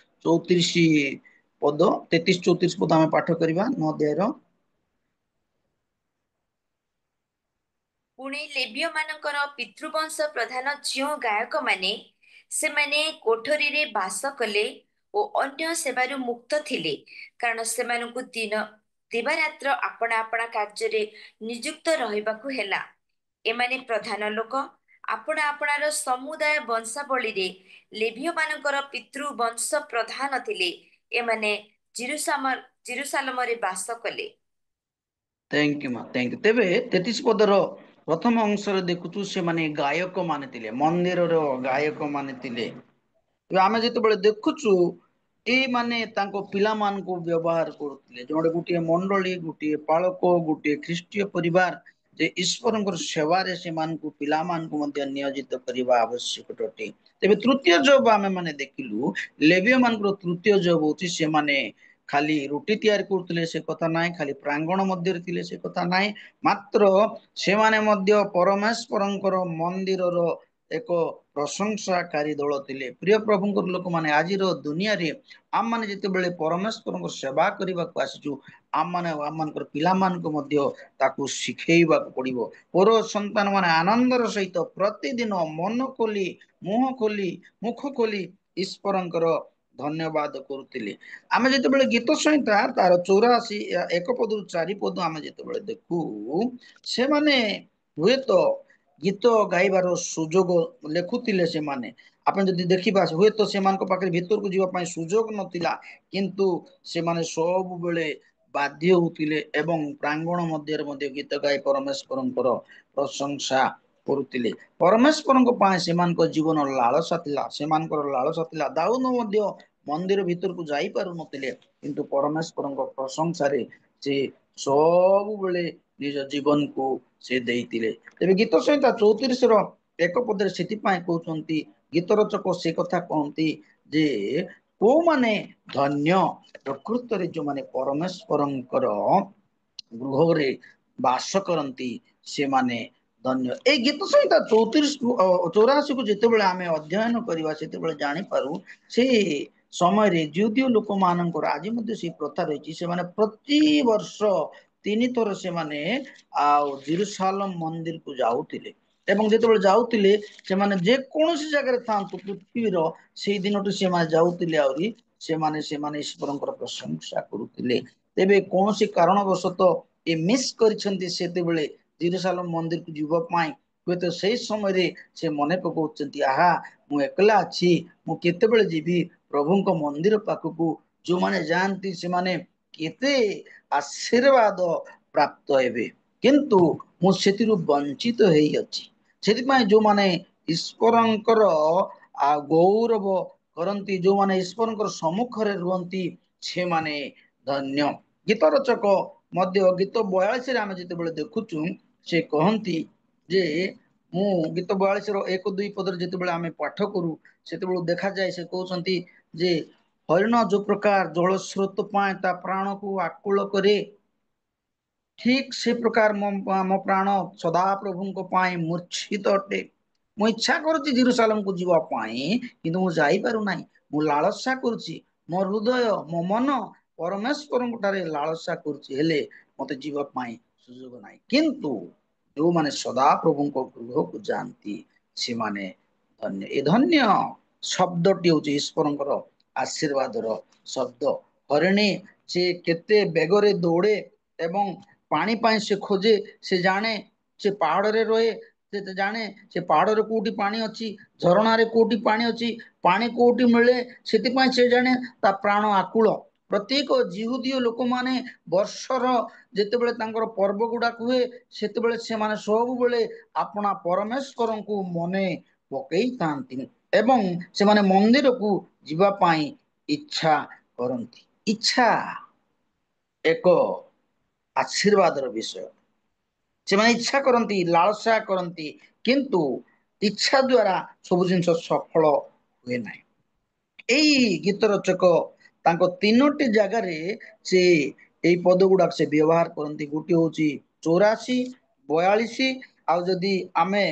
34 ପଦ, 33-34 ପଦ ଆମେ ପାଠ କରିବା 9 ଅଧ୍ୟାୟର। ପୁଣି ଲେବୀୟ ମାନଙ୍କର ପିତୃବଂଶ ପ୍ରଧାନ ଝିଅ ଗାୟକମାନେ ସେମାନେ କୋଠରୀରେ ବାସ କଲେ ଓ ଅନ୍ୟ ସେବାରୁ ମୁକ୍ତ ଥିଲେ, କାରଣ ସେମାନଙ୍କୁ ଦିବାରାତ୍ର ଆପଣା ଆପଣା କାର୍ଯ୍ୟରେ ନିଯୁକ୍ତ ରହିବାକୁ ହେଲା। ଏମାନେ ପ୍ରଧାନ ଲୋକ ଆପଣା ଆପଣାର ସମୁଦାୟ ବଂଶାବଳୀରେ ଲେବୀୟ ମାନଙ୍କର ପିତୃବଂଶ ପ୍ରଧାନ ଥିଲେ। ଏମାନେ ଜିରୁସାଲମରେ ବାସ କଲେ। ଥ୍ୟାଙ୍କ ୟୁ ମା, ଥ୍ୟାଙ୍କ ୟୁ। ତେବେ 33 ପଦର ପ୍ରଥମ ଅଂଶରେ ଦେଖୁଛୁ ସେମାନେ ଗାୟକ ମାନେ ଥିଲେ, ମନ୍ଦିରର ଗାୟକ ମାନେ ଥିଲେ। ଆମେ ଯେତେବେଳେ ଦେଖୁଛୁ ଏଇମାନେ ତାଙ୍କ ପିଲାମାନଙ୍କୁ ବ୍ୟବହାର କରୁଥିଲେ। ଜଣେ ଗୋଟିଏ ମଣ୍ଡଳୀ, ଗୋଟିଏ ପାଳକ, ଗୋଟିଏ ଖ୍ରୀଷ୍ଟୀୟ ପରିବାର ଯେ ଈଶ୍ୱରଙ୍କର ସେବାରେ ସେମାନଙ୍କୁ ପିଲାମାନଙ୍କୁ ମଧ୍ୟ ନିୟୋଜିତ କରିବା ଆବଶ୍ୟକ ଅଟେ। ତେବେ ତୃତୀୟ ଜବ ଆମେ ମାନେ ଦେଖିଲୁ, ଲେବୀୟ ମାନଙ୍କର ତୃତୀୟ ଜବ ହଉଛି ସେମାନେ ଖାଲି ରୁଟି ତିଆରି କରୁଥିଲେ ସେ କଥା ନାହିଁ, ଖାଲି ପ୍ରାଙ୍ଗଣ ମଧ୍ୟରେ ଥିଲେ ସେ କଥା ନାହିଁ, ମାତ୍ର ସେମାନେ ମଧ୍ୟ ପରମେଶ୍ୱରଙ୍କର ମନ୍ଦିରର ଏକ ପ୍ରଶଂସାକାରୀ ଦଳ ଥିଲେ। ପ୍ରିୟ ପ୍ରଭୁଙ୍କର ଲୋକମାନେ, ଆଜିର ଦୁନିଆରେ ଆମମାନେ ଯେତେବେଳେ ପରମେଶ୍ୱରଙ୍କ ସେବା କରିବାକୁ ଆସିଛୁ, ଆମମାନେ ଆମମାନଙ୍କର ପିଲାମାନଙ୍କୁ ମଧ୍ୟ ତାକୁ ଶିଖେଇବାକୁ ପଡିବ। ପର ସନ୍ତାନ ମାନେ ଆନନ୍ଦର ସହିତ ପ୍ରତିଦିନ ମନ ଖୋଲି, ମୁଖ ଖୋଲି ଈଶ୍ୱରଙ୍କର ଧନ୍ୟବାଦ କରୁଥିଲେ। ଆମେ ଯେତେବେଳେ ଗୀତ ସଂହିତା ତାର 84 1 ପଦରୁ 4 ପଦ ଆମେ ଯେତେବେଳେ ଦେଖୁ, ସେମାନେ ହୁଏତ ଗୀତ ଗାଇବାର ସୁଯୋଗ ଲେଖୁଥିଲେ। ସେମାନେ ଆପଣ ଯଦି ଦେଖିବା, ହୁଏତ ସେମାନଙ୍କ ପାଖରେ ଭିତରକୁ ଯିବା ପାଇଁ ସୁଯୋଗ ନଥିଲା, କିନ୍ତୁ ସେମାନେ ସବୁବେଳେ ବାଧ୍ୟ ହଉଥିଲେ ଏବଂ ପ୍ରାଙ୍ଗଣ ମଧ୍ୟରେ ମଧ୍ୟ ଗୀତ ଗାଇ ପରମେଶ୍ୱରଙ୍କର ପ୍ରଶଂସା କରୁଥିଲେ। ପରମେଶ୍ୱରଙ୍କ ପାଇଁ ସେମାନଙ୍କ ଜୀବନ ଲାଳସା ଥିଲା, ସେମାନଙ୍କର ଲାଳସା ଥିଲା। ଦାଉଦ ମଧ୍ୟ ମନ୍ଦିର ଭିତରକୁ ଯାଇ ପାରୁନଥିଲେ, କିନ୍ତୁ ପରମେଶ୍ୱରଙ୍କ ପ୍ରଶଂସାରେ ସେ ସବୁବେଳେ ନିଜ ଜୀବନକୁ ସେ ଦେଇଥିଲେ। ତେବେ ଗୀତ ସଂହିତା 34ର 1 ପଦରେ ସେଥିପାଇଁ କହୁଛନ୍ତି, ଗୀତ ରଚକ ସେ କଥା କହନ୍ତି ଯେ କୋଉମାନେ ଧନ୍ୟ, ପ୍ରକୃତରେ ଯୋଉମାନେ ପରମେଶ୍ୱରଙ୍କର ଗୃହରେ ବାସ କରନ୍ତି ସେମାନେ ଧନ୍ୟ। ଏଇ ଗୀତ ସଂହିତା 84କୁ ଯେତେବେଳେ ଆମେ ଅଧ୍ୟୟନ କରିବା, ସେତେବେଳେ ଜାଣିପାରୁ ସେଇ ସମୟରେ ଯୁଦୀୟ ଲୋକମାନଙ୍କର ଆଜି ମଧ୍ୟ ସେଇ ପ୍ରଥା ରହିଛି। ସେମାନେ ପ୍ରତିବର୍ଷ 3 ଥର ସେମାନେ ଜିରୁସାଲମ ମନ୍ଦିରକୁ ଯାଉଥିଲେ ଏବଂ ଯେତେବେଳେ ଯାଉଥିଲେ, ସେମାନେ ଯେକୌଣସି ଜାଗାରେ ଥାଆନ୍ତୁ ପୃଥିବୀର, ସେଇ ଦିନଠୁ ସେମାନେ ଯାଉଥିଲେ, ଆହୁରି ସେମାନେ ଈଶ୍ୱରଙ୍କର ପ୍ରଶଂସା କରୁଥିଲେ। ତେବେ କୌଣସି କାରଣବଶତଃ ଏ ମିସ୍ କରିଛନ୍ତି ସେତେବେଳେ ଜିରୁସାଲମ ମନ୍ଦିରକୁ ଯିବା ପାଇଁ, ହୁଏତ ସେଇ ସମୟରେ ସେ ମନେ ପକାଉଛନ୍ତି, ଆହା ମୁଁ ଏକଲା ଅଛି, ମୁଁ କେତେବେଳେ ଯିବି ପ୍ରଭୁଙ୍କ ମନ୍ଦିର ପାଖକୁ। ଯୋଉମାନେ ଯାଆନ୍ତି ସେମାନେ କେତେ ଆଶୀର୍ବାଦ ପ୍ରାପ୍ତ ହେବେ, କିନ୍ତୁ ମୁଁ ସେଥିରୁ ବଞ୍ଚିତ ହେଇଅଛି। ସେଥିପାଇଁ ଯୋଉମାନେ ଈଶ୍ୱରଙ୍କର ଗୌରବ କରନ୍ତି, ଯୋଉମାନେ ଈଶ୍ୱରଙ୍କର ସମ୍ମୁଖରେ ରୁହନ୍ତି, ସେମାନେ ଧନ୍ୟ। ଗୀତ ରଚକ ମଧ୍ୟ ଗୀତ 42 ଆମେ ଯେତେବେଳେ ଦେଖୁଛୁ, ସେ କହନ୍ତି ଯେ ମୁଁ ଗୀତ 42 1-2 ପଦରେ ଯେତେବେଳେ ଆମେ ପାଠ କରୁ, ସେତେବେଳେ ଦେଖାଯାଏ ସେ କହୁଛନ୍ତି ଯେ ହରିଣ ଯୋଉ ପ୍ରକାର ଜଳସ୍ରୋତ ପାଇଁ ତା ପ୍ରାଣକୁ ଆକୁଳ କରେ, ଠିକ ସେ ପ୍ରକାର ମୋ ପ୍ରାଣ ସଦାପ୍ରଭୁଙ୍କ ପାଇଁ ମୂର୍ଚ୍ଛିତ ଅଟେ। ମୁଁ ଇଚ୍ଛା କରୁଛି ଜେରୁସାଲେମକୁ ଯିବା ପାଇଁ, କିନ୍ତୁ ମୁଁ ଯାଇପାରୁନାହିଁ। ମୁଁ ଲାଳସା କରୁଛି, ମୋ ହୃଦୟ ମୋ ମନ ପରମେଶ୍ୱରଙ୍କ ଠାରେ ଲାଳସା କରୁଛି, ହେଲେ ମତେ ଯିବା ପାଇଁ ସୁଯୋଗ ନାହିଁ। କିନ୍ତୁ ଯୋଉମାନେ ସଦାପ୍ରଭୁଙ୍କ ଗୃହକୁ ଯାଆନ୍ତି, ସେମାନେ ଧନ୍ୟ। ଏ ଧନ୍ୟ ଶବ୍ଦଟି ହଉଛି ଈଶ୍ୱରଙ୍କର ଆଶୀର୍ବାଦର ଶବ୍ଦ। ହରିଣୀ ସେ କେତେ ବେଗରେ ଦୌଡେ ଏବଂ ପାଣି ପାଇଁ ସେ ଖୋଜେ, ସେ ଜାଣେ, ସେ ପାହାଡରେ ରହେ, ସେ ଜାଣେ ସେ ପାହାଡରେ କୋଉଠି ପାଣି ଅଛି, ଝରଣାରେ କୋଉଠି ପାଣି ଅଛି, ପାଣି କୋଉଠି ମିଳେ, ସେଥିପାଇଁ ସେ ଜାଣେ ତା ପ୍ରାଣ ଆକୁଳ। ପ୍ରତ୍ୟେକ ଜିହୁଦୀୟ ଲୋକମାନେ ବର୍ଷର ଯେତେବେଳେ ତାଙ୍କର ପର୍ବ ଗୁଡାକ ହୁଏ, ସେତେବେଳେ ସେମାନେ ସବୁବେଳେ ଆପଣା ପରମେଶ୍ୱରଙ୍କୁ ମନେ ପକେଇଥାନ୍ତି ଏବଂ ସେମାନେ ମନ୍ଦିରକୁ ଯିବା ପାଇଁ ଇଚ୍ଛା କରନ୍ତି। ଇଚ୍ଛା ଏକ ଆଶୀର୍ବାଦର ବିଷୟ। ସେମାନେ ଇଚ୍ଛା କରନ୍ତି, ଲାଳସା କରନ୍ତି, କିନ୍ତୁ ଇଚ୍ଛା ଦ୍ୱାରା ସବୁ ଜିନିଷ ସଫଳ ହୁଏ ନାହିଁ। ଏଇ ଗୀତ ରଚକ ତାଙ୍କ 3ଟି ଜାଗାରେ ସେ ଏଇ ପଦ ଗୁଡାକ ସେ ବ୍ୟବହାର କରନ୍ତି। ଗୋଟିଏ ହଉଛି 84, 42, ଆଉ ଯଦି ଆମେ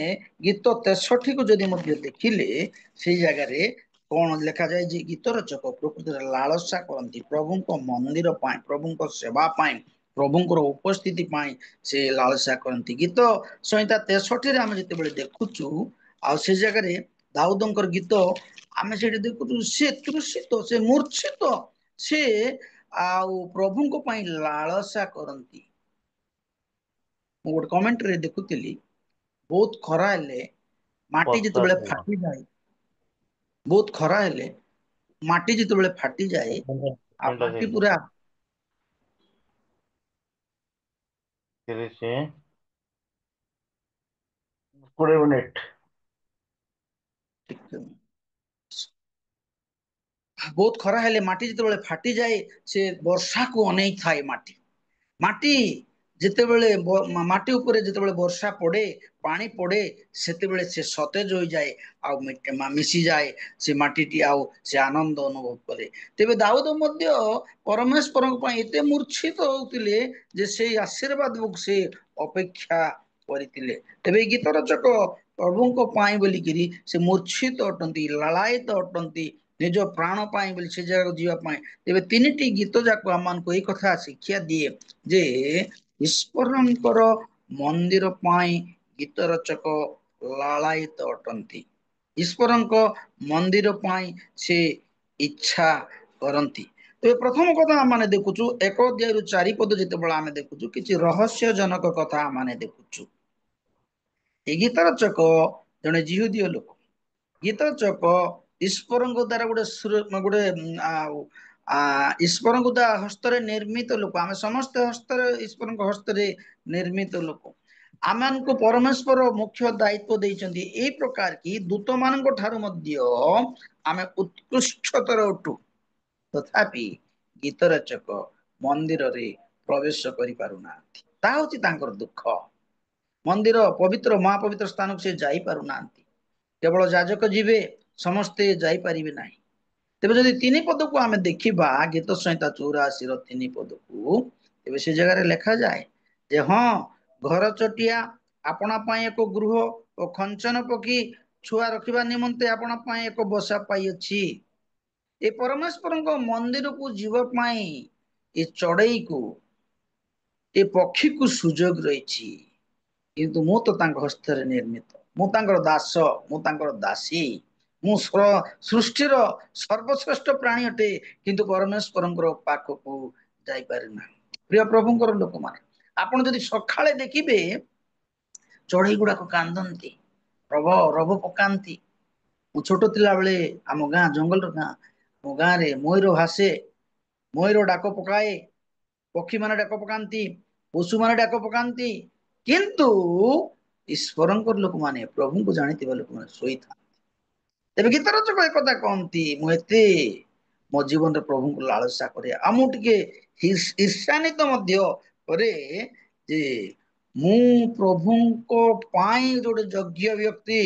ଗୀତ 63କୁ ଯଦି ମଧ୍ୟ ଦେଖିଲେ, ସେଇ ଜାଗାରେ କଣ ଲେଖାଯାଏ ଯେ ଗୀତ ରଚକ ପ୍ରକୃତିରେ ଲାଳସା କରନ୍ତି ପ୍ରଭୁଙ୍କ ମନ୍ଦିର ପାଇଁ, ପ୍ରଭୁଙ୍କ ସେବା ପାଇଁ, ପ୍ରଭୁଙ୍କର ଉପସ୍ଥିତି ପାଇଁ ସେ ଲାଳସା କରନ୍ତି। ଗୀତ ସଂହିତା 63ରେ ଆମେ ଯେତେବେଳେ ଦେଖୁଛୁ, ଆଉ ସେ ଜାଗାରେ ଦାଉଦଙ୍କର ଗୀତ ଆମେ ସେଠି ଦେଖୁଛୁ, ସେ ତୃଷିତ, ସେ ମୂର୍ଚ୍ଛିତ, ସେ ଆଉ ପ୍ରଭୁଙ୍କ ପାଇଁ ଲାଳସା କରନ୍ତି। ମୁଁ ଗୋଟେ କମେଣ୍ଟରେ ଦେଖୁଥିଲି, ବହୁତ ଖରା ହେଲେ ମାଟି ବର୍ଷା ଯେତେବେଳେ ଦିନ ଫାଟିଯାଏ, ବହୁତ ଖରା ହେଲେ ମାଟି ଯେତେବେଳେ ଫାଟିଯାଏ, ଆଉ ତିନିଟା ମାଟି ହେଇଗଲା ପୁରା 30 20 ମିନିଟ। ବହୁତ ଖରା ହେଲେ ମାଟି ଯେତେବେଳେ ଫାଟିଯାଏ, ସେ ବର୍ଷାକୁ ଅନେଇ ଥାଏ। ମାଟି ଯେତେବେଳେ ମାଟି ଉପରେ ଯେତେବେଳେ ବର୍ଷା ପଡେ, ପାଣି ପଡେ, ସେତେବେଳେ ସେ ସତେଜ ହୋଇଯାଏ ଆଉ ମିଶିଯାଏ ସେ ମାଟିଟି, ଆଉ ସେ ଆନନ୍ଦ ଅନୁଭବ କରେ। ତେବେ ଦାଉଦ ମଧ୍ୟ ପରମେଶ୍ୱରଙ୍କ ପାଇଁ ଏତେ ମୂର୍ଚ୍ଛିତ ହଉଥିଲେ ଯେ ସେଇ ଆଶୀର୍ବାଦକୁ ସେ ଅପେକ୍ଷା କରିଥିଲେ। ତେବେ ଏଇ ଗୀତ ରଚକ ପ୍ରଭୁଙ୍କ ପାଇଁ ବୋଲିକିରି ସେ ମୂର୍ଚ୍ଛିତ ଅଟନ୍ତି, ଲାଳାୟିତ ଅଟନ୍ତି ନିଜ ପ୍ରାଣ ପାଇଁ ବୋଲି ସେ ଜାଗାକୁ ଯିବା ପାଇଁ। ତେବେ 3ଟି ଗୀତ ଯାକ ଆମମାନଙ୍କୁ ଏଇ କଥା ଶିକ୍ଷା ଦିଏ ଯେ ଈଶ୍ୱରଙ୍କର ମନ୍ଦିର ପାଇଁ ଗୀତ ରଚକ ଲାଳାୟିତ ଅଟନ୍ତି। ଈଶ୍ୱରଙ୍କ ମନ୍ଦିର ପାଇଁ ସେ ଇଚ୍ଛା କରନ୍ତି। ତେବେ ପ୍ରଥମ କଥା ଆମେ ଦେଖୁଛୁ 1-4 ପଦ ଯେତେବେଳେ ଆମେ ଦେଖୁଛୁ, କିଛି ରହସ୍ୟଜନକ କଥା ଆମେ ଦେଖୁଛୁ। ଏ ଗୀତ ରଚକ ଜଣେ ଜିହୁଦୀୟ ଲୋକ। ଗୀତ ରଚକ ଈଶ୍ୱରଙ୍କ ଦ୍ୱାରା ଗୋଟେ ଈଶ୍ୱରଙ୍କ ଦ୍ୱାରା ହସ୍ତରେ ନିର୍ମିତ ଲୋକ। ଆମେ ସମସ୍ତେ ଈଶ୍ୱରଙ୍କ ହସ୍ତରେ ନିର୍ମିତ ଲୋକ। ଆମମାନଙ୍କୁ ପରମେଶ୍ୱର ମୁଖ୍ୟ ଦାୟିତ୍ୱ ଦେଇଛନ୍ତି ଏଇ ପ୍ରକାର କି ଦୂତ ମାନଙ୍କ ଠାରୁ ମଧ୍ୟ ଆମେ ଉତ୍କୃଷ୍ଟତର ଅଟୁ। ତଥାପି ଗୀତ ରଚକ ମନ୍ଦିରରେ ପ୍ରବେଶ କରିପାରୁନାହାନ୍ତି। ତାହା ହଉଛି ତାଙ୍କର ଦୁଃଖ। ମନ୍ଦିର ପବିତ୍ର ମହାପବିତ୍ର ସ୍ଥାନକୁ ସେ ଯାଇପାରୁନାହାନ୍ତି। କେବଳ ଯାଜକ ଯିବେ, ସମସ୍ତେ ଯାଇପାରିବେ ନାହିଁ। ତେବେ ଯଦି 3 ପଦକୁ ଆମେ ଦେଖିବା, ଗୀତ ସଂହିତା 84ର 3 ପଦକୁ, ତେବେ ସେ ଜାଗାରେ ଲେଖାଯାଏ ଯେ ହଁ, ଘର ଚଟିଆ ଆପଣା ପାଇଁ ଏକ ଗୃହ ଓ ଖଞ୍ଚନ ପକ୍ଷୀ ଛୁଆ ରଖିବା ନିମନ୍ତେ ଆପଣା ପାଇଁ ଏକ ବସା ପାଇଅଛି। ଏ ପରମେଶ୍ୱରଙ୍କ ମନ୍ଦିରକୁ ଯିବା ପାଇଁ ଏ ଚଢେଇକୁ, ଏ ପକ୍ଷୀକୁ ସୁଯୋଗ ରହିଛି। କିନ୍ତୁ ମୁଁ ତ ତାଙ୍କ ହସ୍ତରେ ନିର୍ମିତ, ମୁଁ ତାଙ୍କର ଦାସ, ମୁଁ ତାଙ୍କର ଦାସୀ, ମୁଁ ସୃଷ୍ଟିର ସର୍ବଶ୍ରେଷ୍ଠ ପ୍ରାଣୀ ଅଟେ, କିନ୍ତୁ ପରମେଶ୍ୱରଙ୍କର ପାଖକୁ ଯାଇପାରୁନାହିଁ। ପ୍ରିୟ ପ୍ରଭୁଙ୍କର ଲୋକମାନେ, ଆପଣ ଯଦି ସକାଳେ ଦେଖିବେ ଚଢେଇ ଗୁଡାକ କାନ୍ଦନ୍ତି, ରବ ପକାନ୍ତି। ମୁଁ ଛୋଟ ଥିଲା ବେଳେ ଆମ ଗାଁ, ଜଙ୍ଗଲର ଗାଁ, ମୋ ଗାଁରେ ମୟୂର ଭାସେ, ମୟୂର ଡାକ ପକାଏ, ପକ୍ଷୀ ମାନେ ଡାକ ପକାନ୍ତି, ପଶୁମାନେ ଡାକ ପକାନ୍ତି। କିନ୍ତୁ ଈଶ୍ୱରଙ୍କର ଲୋକମାନେ ପ୍ରଭୁଙ୍କୁ ଜାଣିଥିବା ଲୋକମାନେ ଶୋଇଥାନ୍ତି। ତେବେ ଗୀତ ରଚକ ଏକଥା କହନ୍ତି, ମୁଁ ଏତେ ମୋ ଜୀବନରେ ପ୍ରଭୁଙ୍କୁ ଲାଳସା କରେ। ଆଉ ମୁଁ ଟିକେ ଈର୍ଷାନ୍ୱିତ ମଧ୍ୟ କରେ ଯେ ମୁଁ ପ୍ରଭୁଙ୍କ ପାଇଁ ଗୋଟେ ଯୋଗ୍ୟ ବ୍ୟକ୍ତି।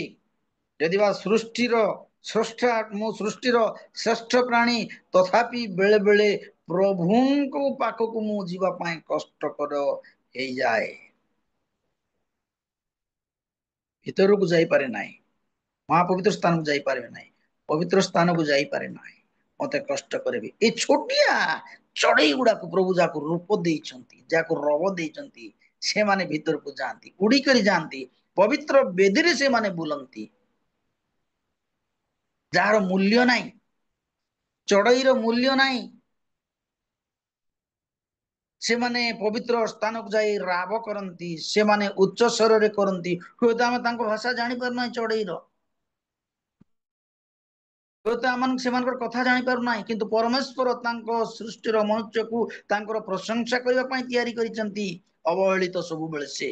ଯଦି ବା ମୁଁ ସୃଷ୍ଟିର ଶ୍ରେଷ୍ଠ ପ୍ରାଣୀ, ତଥାପି ବେଳେ ବେଳେ ପ୍ରଭୁଙ୍କ ପାଖକୁ ମୁଁ ଯିବା ପାଇଁ କଷ୍ଟକର ହେଇଯାଏ। ଭିତରକୁ ଯାଇପାରେ ନାହିଁ, ମହାପବିତ୍ର ସ୍ଥାନକୁ ଯାଇପାରିବେ ନାହିଁ, ପବିତ୍ର ସ୍ଥାନକୁ ଯାଇପାରେ ନାହିଁ, ମତେ କଷ୍ଟ କରିବି। ଏଇ ଛୋଟିଆ ଚଢେଇ ଗୁଡାକୁ ପ୍ରଭୁ ଯାହାକୁ ରୂପ ଦେଇଛନ୍ତି, ଯାହାକୁ ରବ ଦେଇଛନ୍ତି, ସେମାନେ ଭିତରକୁ ଯାଆନ୍ତି, ଉଡିକରି ଯାଆନ୍ତି, ପବିତ୍ର ବେଦୀରେ ସେମାନେ ବୁଲନ୍ତି। ଯାହାର ମୂଲ୍ୟ ନାହିଁ, ଚଢେଇର ମୂଲ୍ୟ ନାହିଁ, ସେମାନେ ପବିତ୍ର ସ୍ଥାନକୁ ଯାଇ ରାବ କରନ୍ତି, ସେମାନେ ଉଚ୍ଚ ସ୍ୱରରେ କରନ୍ତି। ହୁଏତ ଆମେ ତାଙ୍କ ଭାଷା ଜାଣିପାରୁନାହିଁ ଚଢେଇର, ହୁଏତ ଆମେ ସେମାନଙ୍କର କଥା ଜାଣିପାରୁନାହିଁ, କିନ୍ତୁ ପରମେଶ୍ୱର ତାଙ୍କ ସୃଷ୍ଟିର ମନୁଷ୍ୟକୁ ତାଙ୍କର ପ୍ରଶଂସା କରିବା ପାଇଁ ତିଆରି କରିଛନ୍ତି। ଅବହେଳିତ ସବୁବେଳେ ସେ,